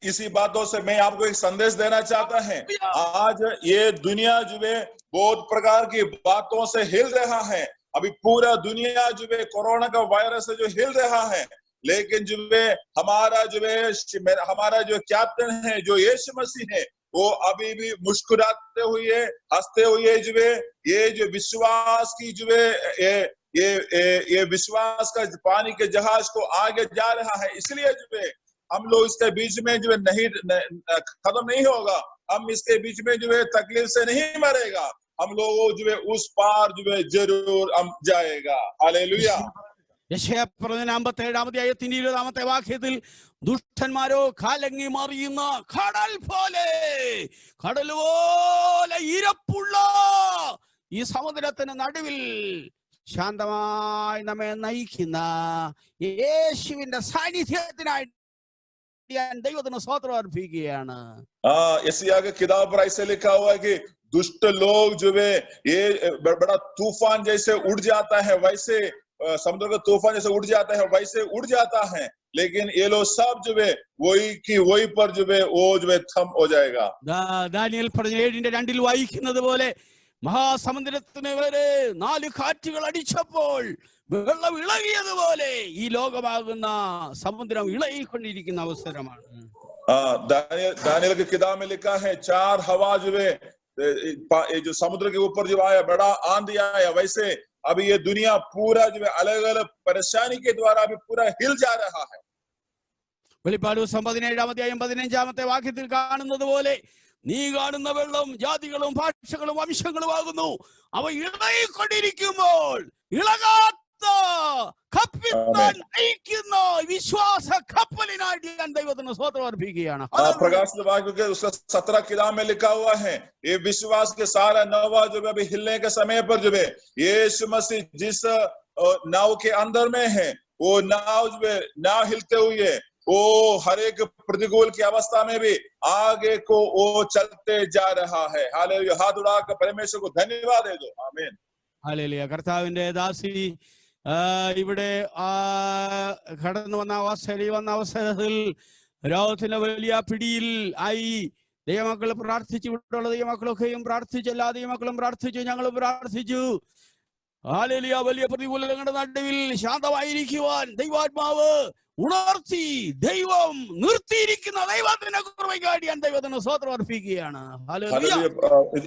Speaker 2: इसी बातों से मैं आपको एक संदेश देना चाहता है. आज ये दुनिया जो है बहुत प्रकार की बातों से हिल रहा है. अभी पूरा दुनिया जो है कोरोना का वायरस से जो हिल रहा है, लेकिन जो है हमारा जो कैप्टन है जो यीशु मसीह है, वो अभी भी मुस्कुराते हुए हंसते हुए जो है ये जो विश्वास की जो है ये विश्वास का पानी के जहाज को आगे जा रहा है. इसलिए जो है हम लोग इसके बीच में जो है नहीं खत्म नहीं होगा. हम इसके बीच में जो है तकलीफ से नहीं मरेगा. हम लोग जो है उस पार जो है जरूर हम जाएगा. हालेलुया.
Speaker 4: യെശയ്യാ പ്രവചനം 57-ാമത്തെ അധ്യായത്തിന്റെ 20-ാമത്തെ വാക്യത്തിൽ ദുഷ്ടന്മാരോ കലങ്ങി മറിയുന്ന കടൽ പോലെ ഇരപ്പുള്ള ഈ സമുദ്രത്തിന് നടുവിൽ ശാന്തമായി നമ്മെ നയിക്കുന്ന യേശുവിന്റെ സാന്നിധ്യത്തിനായി ഞാൻ ദൈവത്തിന് സ്തോത്രം അർപ്പിക്കുകയാണ്.
Speaker 2: यशायाह की किताब पर ऐसे लिखा हुआ है कि दुष्ट लोग जो है ये बड़ा तूफान जैसे उड़ जाता है, वैसे समुद्र का तूफान जैसे उड़ जाता है वैसे उड़ जाता है, लेकिन ये लोग सब जो है वही पर जो है वो जो है थम हो जाएगा.
Speaker 4: ദാനിയേൽ 7:2 വായിക്കുന്നത് പോലെ മഹാസമുദ്രത്തിന് വരെ 4 കാറ്റുകൾ അടിച്ചപ്പോൾ വെള്ളം ഇളകിയതുപോലെ ഈ ലോകമാകുന്ന സമുദ്രം ഇളകിക്കൊണ്ടിരിക്കുന്ന അവസരമാണ്.
Speaker 2: दानियल की किताब में लिखा है 4 हवा जो है जो समुद्र के ऊपर जो आया, बड़ा आंधी आया, वैसे अभी ये दुनिया पूरा जो है अलग अलग परेशानी के द्वारा अभी पूरा हिल जा रहा है.
Speaker 4: വെളിപ്പാട് 17-ാം അധ്യായം 15-ാമത്തെ വാക്യത്തിൽ കാണുന്നത് പോലെ നീ കാണുന്ന വെള്ളം ജാതികളും ഭാഷകളും വംശങ്ങളും ആകുന്നു. അവ ഇളകിക്കൊണ്ടിരിക്കുമ്പോൾ ഇളകാത്ത കപ്പിത്താൻ നയിക്കുന്ന വിശ്വാസ കപ്പലിനായിട്ട് ഞാൻ ദൈവത്തിന് സ്തോത്രം അർപ്പിക്കുകയാണ്.
Speaker 2: प्रकाशित वाक्य के उसका 17 किताब में लिखा हुआ है ये विश्वास के सारा नौवा जो है अभी हिलने के समय पर जो है यीशु मसीह जिस नाव के अंदर में है, वो नाव जो है नाव हिलते हुए वो हर एक प्रतिकूल की अवस्था में भी आगे को वो चलते जा रहा है. हालेलुया. हाथ उठाकर परमेश्वर को धन्यवाद दे दो. आमीन.
Speaker 4: ഹല്ലേലൂയ. കർത്താവിന്റെ ദാസി ഇവിടെ കടന്നു വന്ന അവസരത്തിൽ രോഗത്തിന്റെ വലിയ പിടിയിൽ ആയി ദൈവമക്കൾ പ്രാർത്ഥിച്ചു, ഇവിടെയുള്ള ദൈവമക്കളൊക്കെയും പ്രാർത്ഥിച്ചു, എല്ലാ ദൈവമക്കളും പ്രാർത്ഥിച്ചു, ഞങ്ങളും പ്രാർത്ഥിച്ചു. ഹല്ലേലൂയ. വലിയ പ്രതികൂലങ്ങളുടെ നടുവിൽ ശാന്തമായിരിക്കുവാൻ ദൈവാത്മാവ് ഉണർത്തി ദൈവം നിർത്തിയിരിക്കുന്ന ദൈവത്തിന്റെ കൃപയ്ക്കായി ഞാൻ ദൈവത്തിന് സ്തോത്രം അർപ്പിക്കുകയാണ്.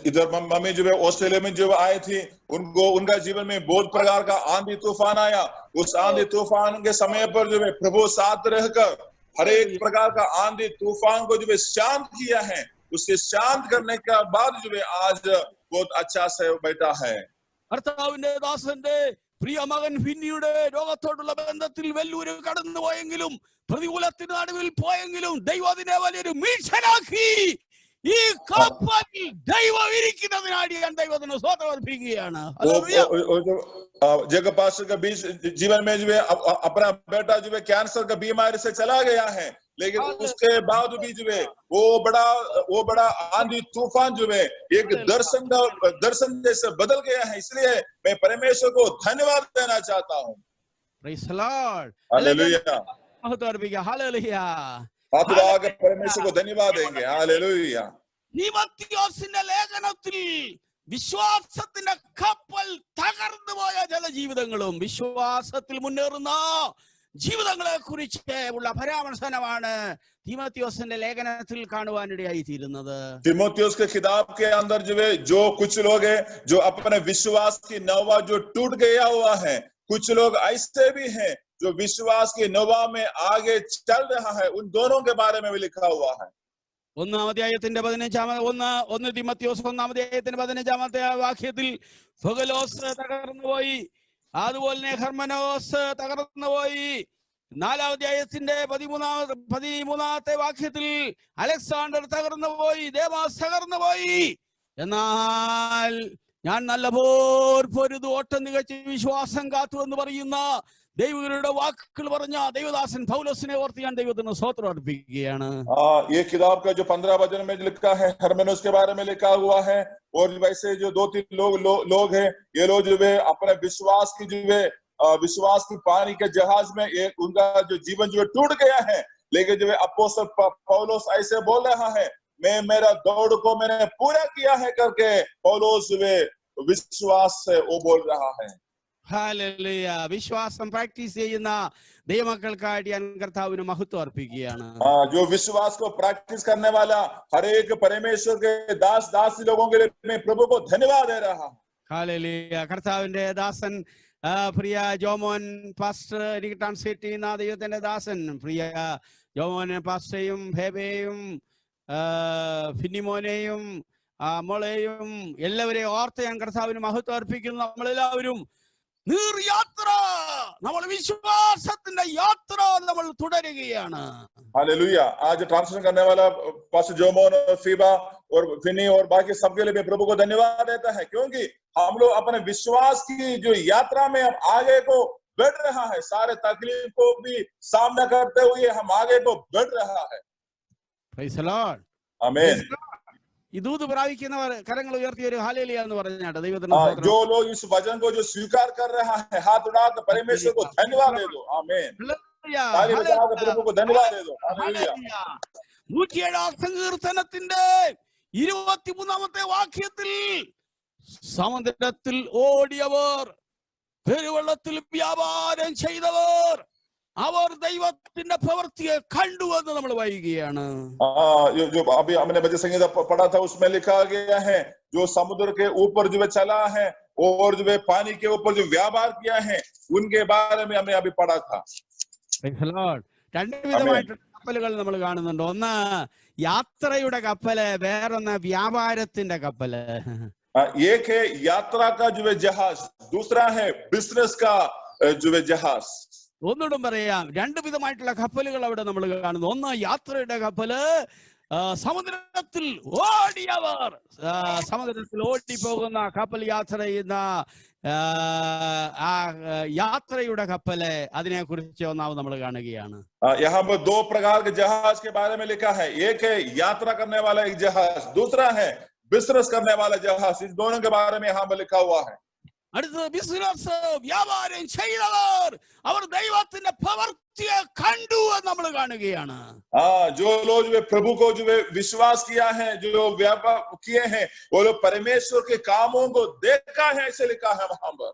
Speaker 2: इधर मम्मी जो है ऑस्ट्रेलिया में जो आए थे, उनको उनका जीवन में बहुत प्रकार का आंधी तूफान आया. उस आंधी तूफान के समय पर जो है प्रभु साथ रहकर हर एक प्रकार का आंधी तूफान को जो है शांत किया है. उसके शांत करने के बाद जो है आज बहुत अच्छा से बैठा है.
Speaker 4: കർത്താവിന്റെ ദാസന്റെ പ്രിയ മകൻ ഫിന്നിയുടെ രോഗത്തോടുള്ള ബന്ധത്തിൽ വെല്ലൂര് കടന്നുപോയെങ്കിലും പ്രതികൂലത്തിന് നടുവിൽ പോയെങ്കിലും ദൈവം അതിനെ വലിയൊരു മിഷനാക്കി ഈ കപ്പലിൽ ദൈവം ഇരിക്കുന്നതിനായി ഞാൻ ദൈവത്തിന് സ്തോത്രം അർപ്പിക്കുകയാണ്.
Speaker 2: जगह पास्टर का बीच जीवन में जो है अपना बेटा जो है कैंसर का बीमारी से चला गया है, लेकिन उसके बाद भी जो है वो बड़ा आंधी तूफान जो है एक दर्शन जैसे बदल गया है. इसलिए मैं परमेश्वर को धन्यवाद देना चाहता हूँ.
Speaker 4: Praise the Lord.
Speaker 2: Hallelujah.
Speaker 4: Hallelujah.
Speaker 2: हाथ उठाकर परमेश्वर को धन्यवाद देंगे. हालेलुया.
Speaker 4: തീമോത്തിയോസിന്റെ ലേഖനത്തിൽ വിശ്വാസത്തിന്റെ കപ്പൽ തകർന്നു പോയ ചില ജീവിതങ്ങളും വിശ്വാസത്തിൽ മുന്നേറുന്ന ജീവിതങ്ങളെ കുറിച്ച് ഉള്ള പരാമർശനമാണ് തീമോത്തിയോസിന്റെ ലേഖനത്തിൽ കാണുവാനിടയായി തീരുന്നത്.
Speaker 2: तीमुथियुस के किताब के अंदर जो है जो कुछ लोग हैं जो अपने विश्वास की नौवा जो टूट गया हुआ है, कुछ लोग ऐसे भी हैं जो विश्वास की नौवा में आगे चल रहा है. उन दोनों के बारे में भी लिखा हुआ है.
Speaker 4: 1-ാം അധ്യായത്തിന്റെ 15 തീമോത്തിയോസ് 1-ാം അധ്യായത്തിന്റെ 15-ാമത്തെ വാക്യത്തിൽ ഫൊഗലോസ് തകർന്നുപോയി, അതുപോലെ തന്നെ ഹെർമനോസ് തകർന്നുപോയി. 4-ാം അധ്യായത്തിന്റെ 13-ാമത്തെ വാക്യത്തിൽ അലക്സാണ്ടർ തകർന്നുപോയി, ദേമാസ് തകർന്നുപോയി. എന്നാൽ ഞാൻ നല്ല പോർ പൊരുതു ഓട്ടം തികച്ച് വിശ്വാസം കാത്തു എന്ന് പറയുന്ന ദൈവങ്ങളുടെ വാക്കുകൾ പറഞ്ഞ ദൈവദാസൻ പൗലോസിനെ ഓർത്ത് ഞാൻ ദൈവത്തിന് സ്തോത്രം അർപ്പിക്കുകയാണ്.
Speaker 2: ये किताब का जो 15 वचन में लिखा है, हरमेनोस के बारे में लिखा हुआ है, और वैसे जो 2-3 लोग हैं, ये लोग जो वे अपने विश्वास की जो वे विश्वास की पानी के जहाज में एक उनका जो जीवन जो टूट गया है, लेकिन जो अपोस्तल पौलुस ऐसे बोल रहा है, मैं मेरा दौड़ को मैंने पूरा किया है करके पौलुस वे विश्वास से वो बोल रहा है.
Speaker 4: ഹല്ലേലൂയ. വിശ്വാസം പ്രാക്ടീസ് ചെയ്യുന്ന ദൈവമക്കൾക്കായിട്ട് ഞാൻ കർത്താവിന് മഹത്വം അർപ്പിക്കുകയാണ്.
Speaker 2: जो विश्वास को प्रैक्टिस करने वाला हर एक परमेश्वर के दासी लोगों के लिए मैं प्रभु को धन्यवाद दे रहा हूं.
Speaker 4: ഹല്ലേലൂയ. കർത്താവിന്റെ ദാസൻ പ്രിയ ജോമോൻ പാസ്റ്റർ, എനിക്ക് ട്രാൻസ്ലേറ്റ് ചെയ്യുന്ന ദൈവത്തിന്റെ ദാസൻ പ്രിയ ജോമോൻ പാസ്റ്ററെയും ഭേബയെയും ഫിന്നിമോനെയും മോളെയും എല്ലാവരെയും ഓർത്ത് ഞാൻ കർത്താവിന് മഹത്വം അർപ്പിക്കുന്നു. നമ്മളെല്ലാവരും നീർയാത്ര, നമ്മൾ വിശ്വാസത്തിന്റെ യാത്ര നമ്മൾ തുടരുകയാണ്.
Speaker 2: हालेलुया. आज ट्रांसलेशन करने वाला पास्टर जोमोन और फीबा और फिनी और बाकी सबके लिए प्रभु को धन्यवाद देता है, क्योंकि हम लोग अपने विश्वास की जो यात्रा में हम आगे को बढ़ रहा है. सारे तकलीफ को भी सामना करते हुए हम आगे को बढ़ रहा है.
Speaker 4: Price the Lord.
Speaker 2: आमीन.
Speaker 4: ഈ ദൂത് പ്രാപിക്കുന്നവർ കരങ്ങൾ ഉയർത്തി ഒരു ഹല്ലേലൂയ എന്ന് പറഞ്ഞാട്ടെ. ദൈവത്തിന്
Speaker 2: जो लोग इस वचन को जो स्वीकार कर रहा है, हाथ उठाकर परमेश्वर को धन्यवाद दे दो. आमीन. प्रभु को धन्यवाद दे दो. हालेलुया.
Speaker 4: 107 സങ്കീർത്തനത്തിന്റെ 23-ാമത്തെ വാക്യത്തിൽ സമുദ്രത്തിൽ ഓടിയവർ, പെരുവെള്ളത്തിൽ വ്യാപാരം ചെയ്തവർ, അവർ ദൈവത്തിന്റെ പ്രവൃത്തിയെ കണ്ടുവെന്ന് നമ്മൾ വായിക്കുകയാണ്.
Speaker 2: जो अभी हमने भजन संगीत पढ़ा था, उसमें लिखा गया है, जो समुद्र के ऊपर जो चला है और जो पानी के ऊपर जो व्यापार किया है, उनके बारे में हमने अभी पढ़ा था.
Speaker 4: രണ്ട് വിധമായിട്ടുള്ള കപ്പലുകൾ നമ്മൾ കാണുന്നുണ്ട്. ഒന്ന് യാത്രയുടെ കപ്പല്, വേറൊന്ന് വ്യാപാരത്തിന്റെ കപ്പല്.
Speaker 2: एक है यात्रा का जो जहाज, दूसरा है बिजनेस का जो जहाज.
Speaker 4: ഒന്നുകൂടെ പറയാം, രണ്ട് വിധമായിട്ടുള്ള കപ്പലുകൾ അവിടെ നമ്മൾ കാണുന്നു. ഒന്ന് യാത്രയുടെ കപ്പല്, സമുദ്രത്തിൽ ഓടിയവർ, സമുദ്രത്തിൽ ഓടിപ്പോകുന്ന കപ്പൽ യാത്ര ചെയ്യുന്ന ആ യാത്രയുടെ കപ്പല്, അതിനെ കുറിച്ച് ഒന്നാമത് നമ്മൾ കാണുകയാണ്.
Speaker 2: यहाँ पर 2 प्रकार के जहाज के बारे में लिखा है. एक है यात्रा करने वाला एक जहाज, दूसरा है बिजनेस करने वाला जहाज. इस दोनों के बारे में यहाँ पर लिखा हुआ है.
Speaker 4: അടുത്തത് ബിസിനസ്, വ്യാപാരം ചെയ്തവർ, അവർ ദൈവത്തിന്റെ പ്രവൃത്തിയെ കണ്ടു എന്ന് നമ്മൾ കാണുകയാണ്.
Speaker 2: जो लोग प्रभु को जो विश्वास किया है, जो व्यापार किए हैं, वो लोग परमेश्वर के कामों को देखा है, ऐसे लिखा है वहां पर.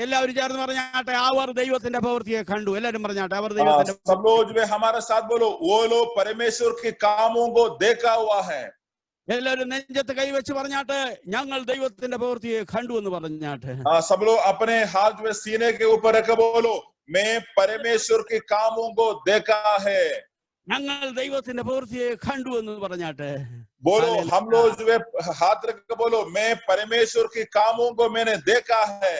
Speaker 4: എല്ലാവരും ചേർന്ന് പറഞ്ഞാട്ടെ, അവർ ദൈവത്തിന്റെ പ്രവൃത്തിയെ കണ്ടു. എല്ലാവരും പറഞ്ഞാട്ടെ, അവർ ദൈവത്തിന്റെ.
Speaker 2: सब लोग जो हमारे साथ बोलो, वो लोग परमेश्वर के कामों को देखा हुआ है.
Speaker 4: എല്ലാവരും നെഞ്ചത്ത് കൈവച്ച് പറഞ്ഞാട്ടെ, ഞങ്ങൾ ദൈവത്തിന്റെ പ്രവൃത്തിയെ കണ്ടു എന്ന് പറഞ്ഞാട്ടെ.
Speaker 2: सब लोग अपने हाथ में सीने के ऊपर रख बोलो, मैं परमेश्वर के कामों को देखा है.
Speaker 4: ഞങ്ങൾ ദൈവത്തിന്റെ പ്രവൃത്തിയെ കണ്ടു എന്ന് പറഞ്ഞാട്ടെ.
Speaker 2: बोलो, हम लोग जो हाथ रख बोलो, मैं परमेश्वर के कामों को मैंने देखा है.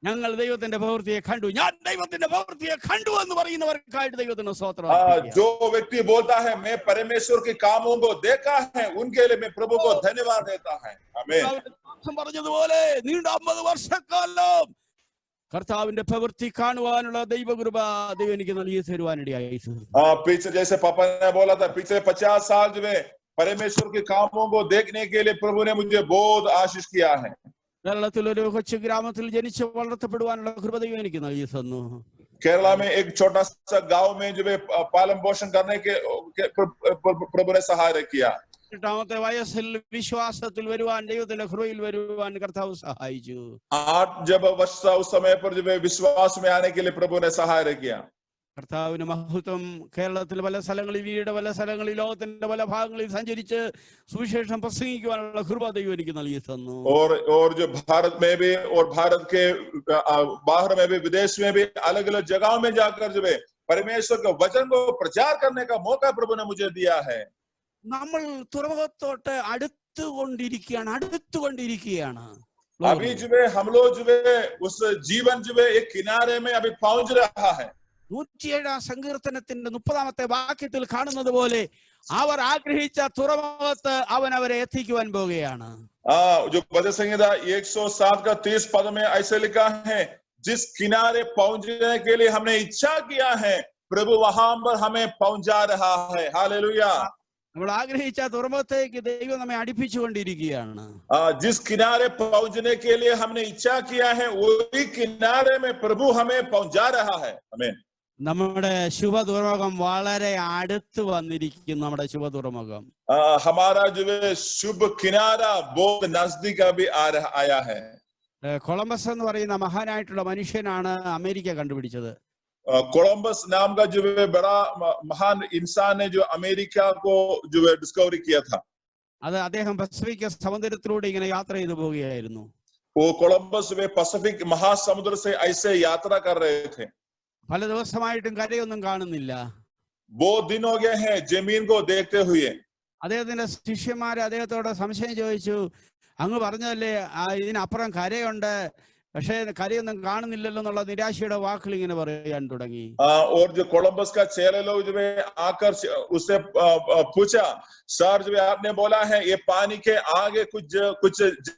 Speaker 4: ഞങ്ങൾ ദൈവത്തിന്റെ പ്രവൃത്തിയെ കണ്ടു. ഞാൻ ദൈവത്തിന്റെ പ്രവൃത്തിയെ കണ്ടു എന്ന് പറയുന്നവർക്കായിട്ട് ദൈവത്തിന് സ്തോത്രം.
Speaker 2: जो व्यक्ति बोलता है मैं परमेश्वर के कामों को देखा है, उनके लिए मैं प्रभु को धन्यवाद देता है. आमीन.
Speaker 4: പറഞ്ഞതുപോലെ നീണ്ട 50 വർഷക്കാലം കർത്താവിന്റെ പ്രവൃത്തി കാണുവാനുള്ള ദൈവകൃപ ദൈവം എനിക്ക് നൽകി തരുവാനിടയായി.
Speaker 2: पीछे जैसे पापा ने बोला था, पिछले 50 साल जो है परमेश्वर के कामों को देखने के लिए प्रभु ने मुझे बहुत आशीष किया है.
Speaker 4: കേരളത്തിൽ ഒരു കൊച്ചു ഗ്രാമത്തിൽ ജനിച്ച് വളർത്തപ്പെടുവാനുള്ള കൃപ ദൈവം എനിക്ക് നൽകി തന്നു.
Speaker 2: केरला में एक छोटा सा गांव में जो पालन पोषण करने के प्रभु ने सहाय किया.
Speaker 4: 8ാമത്തെ വയസ്സിൽ വിശ്വാസത്തിൽ വരുവാൻ, ദൈവത്തിന്റെ കൃപയിൽ വരുവാൻ കർത്താവ് സഹായിച്ചു.
Speaker 2: 8 जब वर्ष था, उस समय पर जो विश्वास में आने के लिए प्रभु ने सहाय किया.
Speaker 4: കർത്താവിന് മഹത്വം. കേരളത്തിൽ പല സ്ഥലങ്ങളിൽ, വീട് പല സ്ഥലങ്ങളിൽ, ലോകത്തിന്റെ പല ഭാഗങ്ങളിൽ സഞ്ചരിച്ച് സുവിശേഷം പ്രസംഗിക്കുവാനുള്ള കൃപ ദൈവം എനിക്ക് നൽകി തന്നു.
Speaker 2: और जो भारत में भी और भारत के बाहर में भी, विदेश में भी अलग अलग जगहों में जाकर जो परमेश्वर के वचन को प्रचार करने का मौका प्रभु ने मुझे दिया है.
Speaker 4: നമ്മൾ തുറമുഖത്തോട്ട് അടുത്തുകൊണ്ടിരിക്കുകയാണ്.
Speaker 2: अभी जो हम लोग जो उस जीवन जो एक किनारे में अभी पहुंच रहा है.
Speaker 4: 107 സങ്കീർത്തനത്തിന്റെ 30ാമത്തെ വാക്യത്തിൽ കാണുന്നത് പോലെ അവർ ആഗ്രഹിച്ച തുറമുഖത്ത് അവൻ അവരെ എത്തിക്കുവാൻ പോകുകയാണ്.
Speaker 2: जो भजन संहिता 107 का 30 पद में ऐसे लिखा है, जिस किनारे पहुंचने के लिए हमने इच्छा किया है, प्रभु वहां पर हमें पहुंचा रहा है। हालेलुया।
Speaker 4: നമ്മൾ ആഗ്രഹിച്ച തുറമുഖത്തേക്ക് ദൈവം നമ്മെ അടുപ്പിച്ചുകൊണ്ടിരിക്കുകയാണ്.
Speaker 2: जिस किनारे पहुंचने के लिए हमने इच्छा किया है, वही किनारे में प्रभु हमें पहुंचा रहा है। आमीन।
Speaker 4: നമ്മുടെ ശുഭ തുറമുഖം വളരെ അടുത്ത് വന്നിരിക്കുന്നു. നമ്മുടെ ശുഭ തുറമുഖം
Speaker 2: हमारा जो है शुभ किनारा बहुत नजदीक अभी आया है।
Speaker 4: കൊളംബസ് എന്ന് പറയുന്ന മഹാനായിട്ടുള്ള മനുഷ്യനാണ് അമേരിക്ക കണ്ടുപിടിച്ചത്.
Speaker 2: कोलंबस नाम का जो है बड़ा महान इंसान ने जो अमेरिका को जो है डिस्कवर किया था।
Speaker 4: അത് അദ്ദേഹം പസഫിക് സമുദ്രത്തിലൂടെ ഇങ്ങനെ യാത്ര ചെയ്തു പോവുകയായിരുന്നു.
Speaker 2: वो कोलंबस वे पैसिफिक महासमुद्र से ऐसे यात्रा कर रहे थे।
Speaker 4: പല ദിവസമായിട്ടും കരയൊന്നും കാണുന്നില്ല.
Speaker 2: बहुत दिन हो गए हैं जमीन को देखते हुए।
Speaker 4: അദ്ദേഹത്തിന്റെ ശിഷ്യന്മാര് അദ്ദേഹത്തോട് സംശയം ചോദിച്ചു, അങ്ങ് പറഞ്ഞതല്ലേ ഇതിനപ്പുറം കരയുണ്ട്, പക്ഷേ കരയൊന്നും കാണുന്നില്ലല്ലോ എന്നുള്ള നിരാശയുടെ വാക്കുകൾ ഇങ്ങനെ പറയാൻ തുടങ്ങി.
Speaker 2: और जो कोलंबस का चेले लोग जो है आकर उससे पूछा, सर जो आपने बोला है ये पानी के आगे कुछ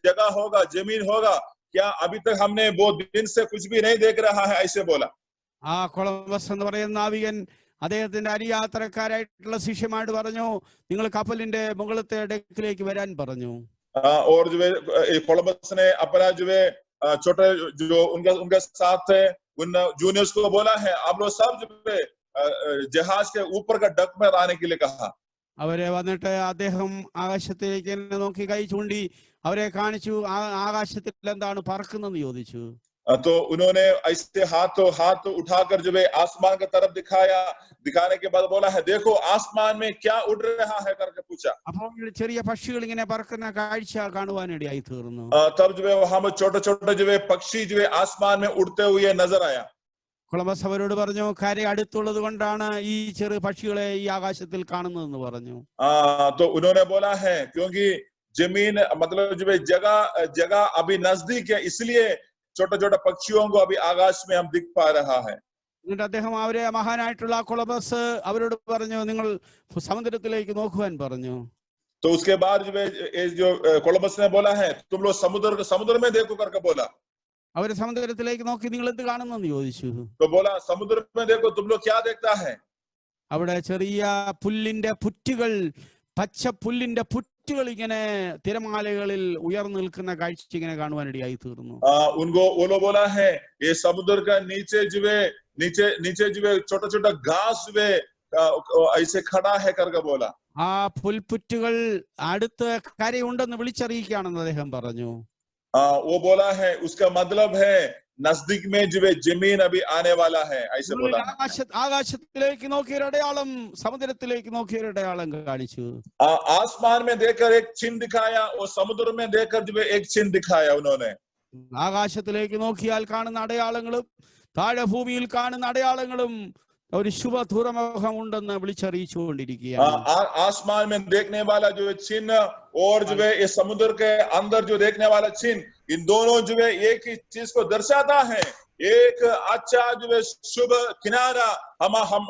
Speaker 2: जगह होगा, जमीन होगा क्या? अभी तक हमने बहुत दिन से कुछ भी नहीं देख रहा है, ऐसे बोला।
Speaker 4: ആ കൊളംബസ് എന്ന് പറയുന്ന നാവികൻ അദ്ദേഹത്തിന്റെ അരിയാത്രക്കാരായിട്ടുള്ള ശിഷ്യന്മാരോട് പറഞ്ഞു, നിങ്ങൾ കപ്പലിന്റെ മുകളിലത്തെ ഡെക്കിലേക്ക് വരാൻ പറഞ്ഞു.
Speaker 2: और जो है कोलंबस ने अपना जो है छोटे जो उनके साथ थे उन जूनियर्स को बोला है, आप लोग सब जो है जहाज के ऊपर का डक में आने के लिए कहा।
Speaker 4: അവരെ വന്നിട്ട് അദ്ദേഹം ആകാശത്തിലേക്ക് നോക്കി കൈ ചൂണ്ടി അവരെ കാണിച്ചു. ആകാശത്തിൽ എന്താണ് പറക്കുന്നതെന്ന് ചോദിച്ചു.
Speaker 2: तो उन्होंने ऐसे हाथ उठाकर जो है आसमान की तरफ दिखाने के बाद बोला है, देखो आसमान में क्या उड़ रहा है करके पूछा।
Speaker 4: അപ്പോൾ ചെറിയ പക്ഷികൾ ഇങ്ങനെ പറക്കുന്ന കാഴ്ച കാണുവാനിടയായി തീർന്നു.
Speaker 2: तब जो है वहां में छोटे छोटे जो है पक्षी जो है आसमान में उड़ते हुए नजर आया।
Speaker 4: കൊളംബസ് അവരോട് പറഞ്ഞു, കര അടുത്തുള്ളത് കൊണ്ടാണ് ഈ ചെറു പക്ഷികളെ ഈ ആകാശത്തിൽ കാണുന്നതെന്ന് പറഞ്ഞു.
Speaker 2: तो उन्होंने बोला है क्योंकि जमीन मतलब जो है जगह अभी नजदीक है, इसलिए छोटे छोटे पक्षियों को अभी आकाश में हम दिख पा रहा है।
Speaker 4: എന്നിട്ട് അദ്ദേഹം അവരെ മഹാനായിട്ടുള്ള കൊളംബസ് അവരോട് പറഞ്ഞു, നിങ്ങൾ സമുദ്രത്തിലേക്ക് നോക്കുവാൻ പറഞ്ഞു.
Speaker 2: तो उसके बाद जो कोलंबस ने बोला है, तुम लोग समुद्र में देखो करके बोला।
Speaker 4: അവര് സമുദ്രത്തിലേക്ക് നോക്കി നിങ്ങൾ എന്ത് കാണുന്നെന്ന് ചോദിച്ചു.
Speaker 2: तो बोला समुद्र में देखो, तुम लोग क्या देखता है?
Speaker 4: അവിടെ ചെറിയ പുല്ലിന്റെ പുറ്റുകൾ, പച്ച പുല്ലിന്റെ പുറ്റുകൾ ഇങ്ങനെ തിരമാലകളിൽ ഉയർന്നു നിൽക്കുന്ന കാഴ്ച ഇങ്ങനെ കാണുവാനിടയായി തീർന്നു.
Speaker 2: उनको वो लोग बोला है, ये समुद्र का नीचे जो है छोटा छोटा घास जो है ऐसे खड़ा है करके बोला।
Speaker 4: ആ പുൽപുറ്റുകൾ അടുത്ത് കരയുണ്ടെന്ന് വിളിച്ചറിയിക്കുകയാണെന്ന് അദ്ദേഹം പറഞ്ഞു.
Speaker 2: वो बोला है उसका मतलब है नजदीक में जो है जमीन अभी आने वाला है, ऐसे बोला।
Speaker 4: ആകാശത്തിലേക്ക് നോക്കിയൊരു അടയാളം സമുദ്രത്തിലേക്ക് നോക്കിയൊരു അടയാളം കാണിച്ചു.
Speaker 2: आसमान में देखकर एक चिन्ह दिखाया और समुद्र में देखकर जो है एक चिन्ह दिखाया उन्होंने।
Speaker 4: ആകാശത്തിലേക്ക് നോക്കിയാൽ കാണുന്ന അടയാളങ്ങളും താഴെ ഭൂമിയിൽ കാണുന്ന അടയാളങ്ങളും ഒരു ശുഭ തുറമുഖം ഉണ്ടെന്ന് വിളിച്ചറിയിച്ചുകൊണ്ടിരിക്കുകയാണ്.
Speaker 2: आसमान में देखने वाला जो है चिन्ह और जो है इस समुद्र के अंदर जो देखने वाला चिन्ह, इन दोनों जो है एक ही चीज को दर्शाता है, एक अच्छा जो है शुभ किनारा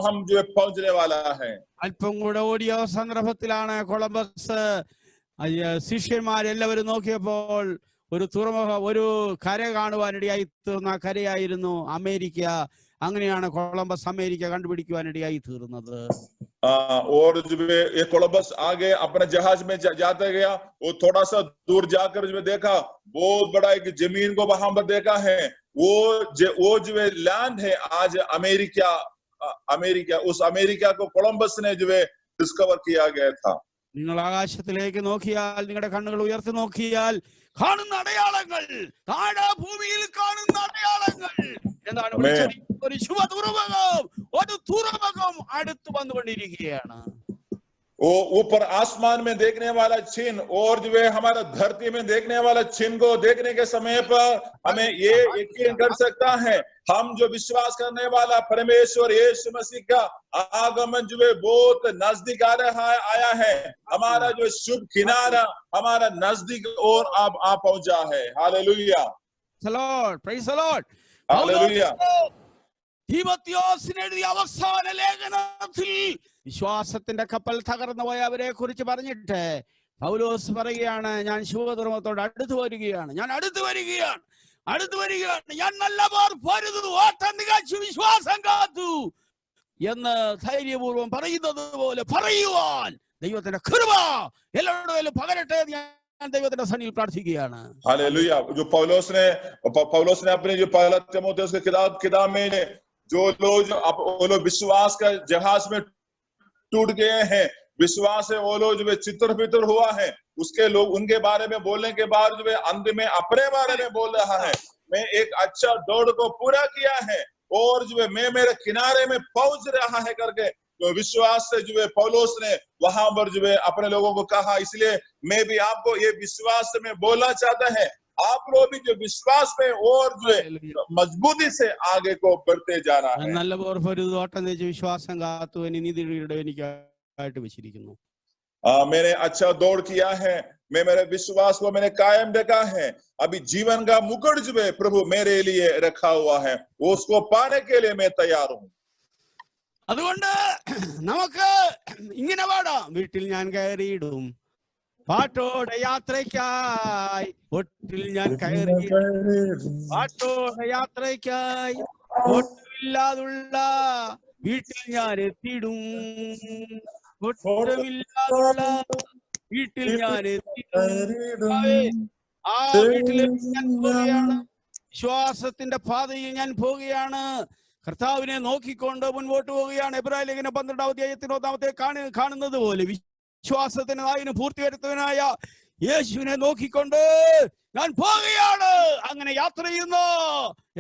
Speaker 2: हम जो है पहुंचने वाला है।
Speaker 4: അല്പം കൂടെ ഓടിയ സന്ദർഭത്തിലാണ് കൊളംബസ് ശിഷ്യന്മാരെല്ലാവരും നോക്കിയപ്പോൾ ഒരു തുറമുഖം, ഒരു കര കാണുവാനിടയായി തീർന്ന കരയായിരുന്നു അമേരിക്ക. അങ്ങനെയാണ് കൊളംബസ് അമേരിക്ക കണ്ടുപിടിക്കുവാനിടയായി തീർന്നത്.
Speaker 2: और जो ये कोलंबस आगे अपने जहाज में जाते गया, वो थोड़ा सा दूर जाकर जो देखा बहुत बड़ा एक जमीन को वहां पर देखा है, वो जो लैंड है आज अमेरिका। उस अमेरिका को कोलंबस ने जो है डिस्कवर किया गया था।
Speaker 4: നിങ്ങൾ ആകാശത്തിലേക്ക് നോക്കിയാൽ, നിങ്ങളുടെ കണ്ണുകൾ ഉയർത്തി നോക്കിയാൽ കാണുന്ന അടയാളങ്ങൾ, താഴെ ഭൂമിയിൽ കാണുന്ന അടയാളങ്ങൾ എന്താണ്? ഒരു ശുഭ തുറമുഖം, ഒരു തുറമുഖം അടുത്ത് വന്നുകൊണ്ടിരിക്കുകയാണ്.
Speaker 2: वो ऊपर आसमान में देखने वाला चिन्ह और जो है हमारा धरती में देखने वाला चिन्ह को देखने के समय पर हमें ये यकीन कर सकता है, हम जो विश्वास करने वाला परमेश्वर यीशु मसीह का आगमन जो है बहुत नजदीक आया है। हमारा जो शुभ किनारा हमारा नजदीक और अब आ पहुंचा है। हालेलुया,
Speaker 4: പ്രൈസ് ദി ലോർഡ്,
Speaker 2: हालेलुया।
Speaker 4: തീമോഥെയോസിന് എഴുതിയ അവസാന ലേഖനത്തിൽ വിശ്വാസത്തിന്റെ കപ്പൽ തകർന്നു പോയവരെ കുറിച്ച് പറഞ്ഞിട്ട് പൗലോസ് പറയുകയാണ്, ഞാൻ ശുഭതുറമുഖത്തോട് അടുത്ത് വരികയാണ്, ഞാൻ അടുത്ത് വരികയാണ്. അടുത്തു വരികയാണ്. ഞാൻ നല്ലപോർ പൊരുതു, ഓട്ടം തികച്ചു, വിശ്വാസം കാത്തു എന്ന് ധൈര്യപൂർവ്വം പറയുന്നത് പോലെ പറയുവാൻ ദൈവത്തിന്റെ കൃപ എല്ലാവരോടും പകരട്ടെ. ഞാൻ ദൈവത്തിന്റെ സന്നിധിയിൽ പ്രാർത്ഥിക്കുകയാണ്.
Speaker 2: हालेलुया। जो पौलुस ने अपने जो पहला तीमुथियुस की किताब में जो लोग विश्वास का जहाज में टूट गए हैं, विश्वास है वो लोग जो चित्र पितर हुआ है, उसके लोग उनके बारे में बोलने के बाद जो अंत में अपने बारे में बोल रहा है, मैं एक अच्छा दौड़ को पूरा किया है और जो मैं मेरे किनारे में पहुंच रहा है करके तो विश्वास से जो पौलुस ने वहां पर जो अपने लोगों को कहा। इसलिए मैं भी आपको ये विश्वास में बोलना चाहता है, आप लोग भी जो विश्वास में और जो मजबूती से आगे को बढ़ते जाना है।
Speaker 4: നല്ലപോർ പൊരുതു, ഓട്ടം തികച്ചു, വിശ്വാസം കാത്തു, ഇനി നീതിയുടെ എനിക്കായിട്ട് വെച്ചിരിക്കുന്നു.
Speaker 2: मैंने अच्छा दौड़ किया है, मैं मेरे विश्वास को मैंने कायम रखा है, अभी जीवन का मुकुट जो है प्रभु मेरे लिए रखा हुआ है, वो उसको पाने के लिए मैं तैयार हूँ।
Speaker 4: അതുകൊണ്ട് നമുക്ക് ഇങ്ങനെ പാടാം. വീട്ടിൽ ഞാൻ കയറിയിടും പാട്ടോടെ യാത്രയ്ക്കായി, ഒട്ടിൽ ഞാൻ കയറിയിടും പാട്ടോടെ യാത്രയ്ക്കായി, ഒട്ടുമില്ലാതുള്ള വീട്ടിൽ ഞാൻ എത്തിയിടും, ഒട്ടുമില്ലാതുള്ള വീട്ടിൽ ഞാൻ എത്തിയിടും. ആ വീട്ടിലേക്ക് ഞാൻ പോവുകയാണ്, വിശ്വാസത്തിന്റെ പാതയിൽ ഞാൻ പോവുകയാണ്, കർത്താവിനെ നോക്കിക്കൊണ്ട് മുൻപോട്ട് പോവുകയാണ്. എബ്രായ ലേഖനം 12-ാം അധ്യായത്തിന് 1-ാമത്തെ കാണുന്നത് പോലെ വിശ്വാസത്തിന് നായകനും പൂർത്തിവരുത്തവനായ യേശുവിനെ നോക്കിക്കൊണ്ട് ഞാൻ പോവുകയാണ്. അങ്ങനെ യാത്ര ചെയ്യുന്നു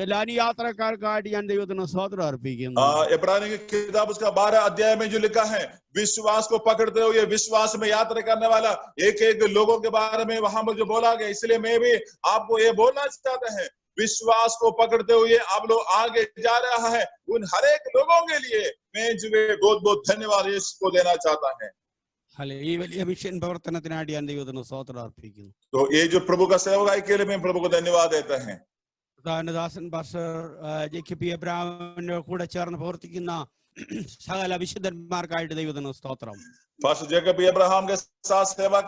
Speaker 4: എല്ലാ യാത്രക്കാർക്കായിട്ട് ഞാൻ ദൈവത്തിന് സ്തോത്രം അർപ്പിക്കുന്നു.
Speaker 2: इब्रानी की किताब उसका 12 अध्याय में जो लिखा है, विश्वास को पकड़ते हुए विश्वास में यात्रा करने वाला एक एक लोगों के बारे में वहां पर जो बोला गया। इसलिए मैं भी आपको ये बोलना चाहता है, विश्वास को पकड़ते हुए आप लोग आगे जा रहा है, उन हर एक लोगों के लिए मैं जो बहुत बहुत धन्यवाद इसको देना चाहता है।
Speaker 4: ഈ വലിയ മിഷൻ പ്രവർത്തനത്തിനായിട്ട് ഞാൻ ദൈവത്തിന് സ്തോത്രം അർപ്പിക്കുന്നു.
Speaker 2: तो ये जो प्रभु का सेवकाई के लिए मैं प्रभु को धन्यवाद देते हैं।
Speaker 4: ദാസൻ പാസ്റ്റർ ജേക്കബ് എബ്രഹാമിന്റെ കൂടെ ചേർന്ന് പ്രവർത്തിക്കുന്ന സകല വിശുദ്ധന്മാർക്കായിട്ട് ദൈവത്തിന് സ്തോത്രം.
Speaker 2: पास्टर जेकब अब्राहम के साथ सेवा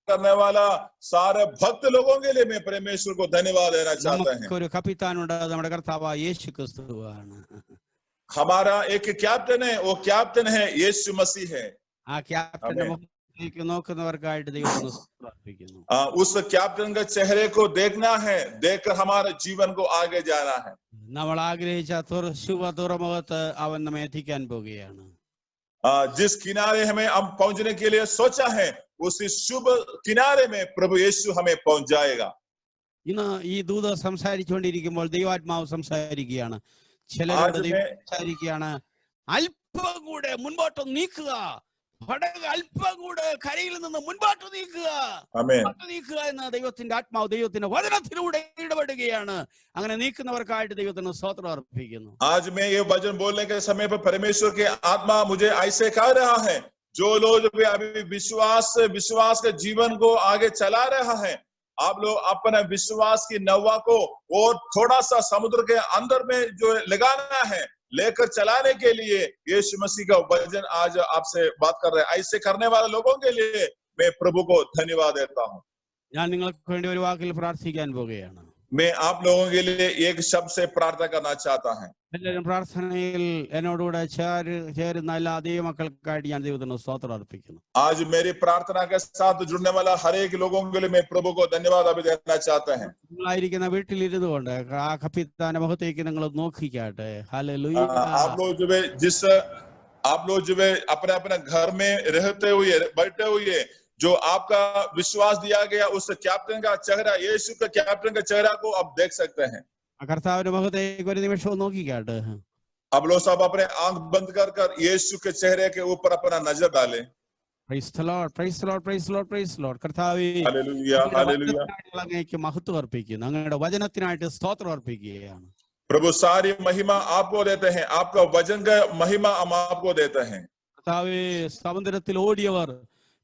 Speaker 2: करने वाला सारे भक्त लोगों के लिए मैं परमेश्वर को धन्यवाद देना चाहता है।
Speaker 4: ഒരു കപ്പിത്താനുണ്ട്, നമ്മുടെ കർത്താവായ യേശു ക്രിസ്തുവാണ്.
Speaker 2: हमारा एक कैप्टन है, वो कैप्टन है यीशु मसीह है।
Speaker 4: ആ ക്യാപ്റ്റന്റെ മുഖത്തേക്ക് നോക്കുന്നവർക്കായിട്ട് ദൈവത്തിന് സ്തോത്രം അർപ്പിക്കുന്നു.
Speaker 2: उस कैप्टन के चेहरे को देखना है, देखकर हमारे जीवन को आगे जाना है।
Speaker 4: നമ്മൾ ആഗ്രഹിച്ച ശുഭ തുറമുഖത്ത് അവൻ നമ്മെ എത്തിക്കാൻ പോവുകയാണ്.
Speaker 2: जिस किनारे हमें अब पहुंचने के लिए सोचा है, उसी शुभ किनारे में प्रभु यीशु हमें पहुंच जाएगा।
Speaker 4: ഇന്ന് ഈ ദൂത് സംസാരിച്ചുകൊണ്ടിരിക്കുമ്പോൾ ദൈവാത്മാവ് സംസാരിക്കുകയാണ്, ചിലരോട് ദൈവം സംസാരിക്കുകയാണ്, അല്പം കൂടെ മുൻപോട്ട് നീക്കുക, പടക് അല്പം കൂടെ കരയിൽ നിന്ന് മുൻപോട്ട് നീക്കുക എന്ന് ദൈവത്തിന്റെ ആത്മാവ് ദൈവത്തിന്റെ വചനത്തിലൂടെ ഇടപെടുകയാണ്. അങ്ങനെ നീക്കുന്നവർക്കായിട്ട് ദൈവത്തിന് സ്തോത്രം അർപ്പിക്കുന്നു.
Speaker 2: आज मैं ये वचन बोलने के समय पर परमेश्वर के आत्मा मुझे ऐसे कह रहा है, जो लोग अभी विश्वास के जीवन को आगे चला रहा है, आप लोग अपने विश्वास की नौवा को और थोड़ा सा समुद्र के अंदर में जो लगाना है, लेकर चलाने के लिए यीशु मसीह का वचन आज आपसे बात कर रहे हैं। ऐसे करने वाले लोगों के लिए मैं प्रभु को धन्यवाद देता हूँ।
Speaker 4: ഞാൻ നിങ്ങൾക്ക് വേണ്ടി ഒരു വാക്കിൽ പ്രാർത്ഥിക്കാൻ പോവുകയാണ്.
Speaker 2: मैं आप लोगों के लिए एक शब्द से प्रार्थना करना चाहता हूँ।
Speaker 4: എല്ലാവരും പ്രാർത്ഥനയിൽ എന്നോടുകൂടെ ചേരുന്ന എല്ലാ ദൈവമക്കൾക്കായിട്ട് ഞാൻ ദൈവത്തിന് സ്തോത്രം അർപ്പിക്കുന്നു.
Speaker 2: आज मेरी प्रार्थना के साथ जुड़ने वाला हर एक लोगों के लिए मैं प्रभु को धन्यवाद अभी देना चाहता है।
Speaker 4: നിങ്ങളായിരിക്കുന്ന വീട്ടിലിരുന്നു കൊണ്ട് ആ കപ്പിത്താന്റെ മുഖത്തേക്ക് നിങ്ങൾ നോക്കിക്കാട്ടെ. ഹല്ലേലൂയ.
Speaker 2: आप लोग जो अपने अपने घर में रहते हुए बैठे हुए जो आपका विश्वास दिया गया उस कैप्टन का चेहरा, यीशु का कैप्टन का चेहरा को आप देख सकते हैं।
Speaker 4: കർത്താവിന്റെ മുഖത്തേക്ക് ഒരു നിമിഷം നോക്കിക്കാട്ടെ.
Speaker 2: अब लोग सब अपने आंख बंद कर यीशु के चेहरे के ऊपर अपना नजर डालें।
Speaker 4: Praise the Lord, praise the Lord, praise the Lord, praise the Lord. കർത്താവേ,
Speaker 2: हालेलुया हालेलुया।
Speaker 4: അങ്ങേക്ക് മഹത്വം അർപ്പിക്കുന്നു, അങ്ങയുടെ വചനത്തിനായിട്ട് സ്തോത്രം അർപ്പിക്കുകയാണ്.
Speaker 2: प्रभु सारी महिमा आपको देते हैं, आपका वचन का महिमा हम आपको देते हैं।
Speaker 4: കർത്താവേ, സമുദ്രത്തിൽ ഓടിയവർ,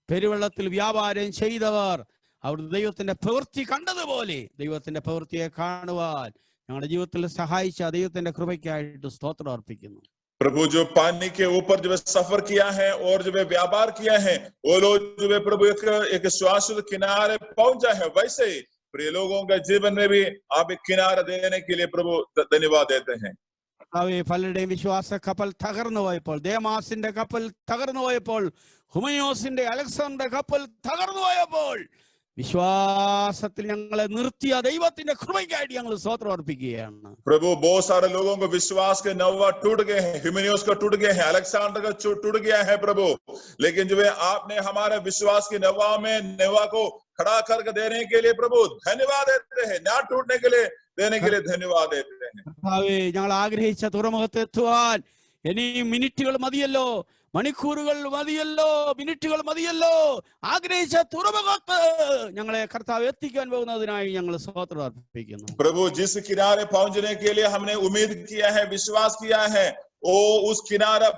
Speaker 4: പെരുവെള്ളത്തിൽ വ്യാപാരം ചെയ്തവർ, അവർ ദൈവത്തിന്റെ പ്രവൃത്തി കണ്ടതുപോലെ ദൈവത്തിന്റെ പ്രവൃത്തിയെ കാണുവാൻ ഞങ്ങളുടെ ജീവിതത്തിൽ സഹായിച്ച ദൈവത്തിന്റെ കൃപയ്ക്കായിട്ട് സ്തോത്രം അർപ്പിക്കുന്നു.
Speaker 2: प्रभु जो पानी के ऊपर जो सफर किया है और जो व्यापार किया है, वो लोग जो प्रभु एक शाश्वत किनारे पहुंचा है, वैसे ही प्रिय लोगों के जीवन में भी आप एक किनारा देने के लिए प्रभु धन्यवाद देते हैं।
Speaker 4: പലരുടെയും വിശ്വാസ കപ്പൽ തകർന്നു പോയപ്പോൾ, ദേമാസിന്റെ കപ്പൽ തകർന്നു പോയപ്പോൾ, ഹുമയോസിന്റെ അലക്സാണ്ടർ കപ്പൽ തകർന്നു പോയപ്പോൾ വിശ്വാസത്തിൽ ഞങ്ങളെ നിർത്തിയ ദൈവത്തിന്റെ കൃപയ്ക്കായിട്ട് ഞങ്ങൾ സ്തോത്രം അർപ്പിക്കുകയാണ്.
Speaker 2: प्रभु बहुत सारे लोगों को विश्वास के नवा टूट गए हैं, ह्यूमेनियोस का टूट गए हैं, अलेक्जेंडर का टूट गया है प्रभु, लेकिन जो है आपने हमारे विश्वास की नवा में नवा को खड़ा करके देने के लिए प्रभु धन्यवाद देते हैं, ना टूटने के लिए देने के लिए धन्यवाद देते हैं।
Speaker 4: ഞങ്ങൾ ആഗ്രഹിച്ച തുറമുഖത്ത് എത്തുവാൻ ഇനി മിനിറ്റുകൾ മതിയല്ലോ, മണിക്കൂറുകൾ മതിയല്ലോ, മിനിറ്റുകൾ മതിയല്ലോ. ആഗ്രഹിച്ച തുറമുഖത്ത് ഞങ്ങളെ കർത്താവ് എത്തിക്കാൻ പോകുന്നതിനായി ഞങ്ങൾ സ്തോത്രം അർപ്പിക്കുന്നു.
Speaker 2: प्रभु जिस किनारे पहुंचने के लिए हमने उम्मीद किया है, विश्वास किया है, ओ उस किनारा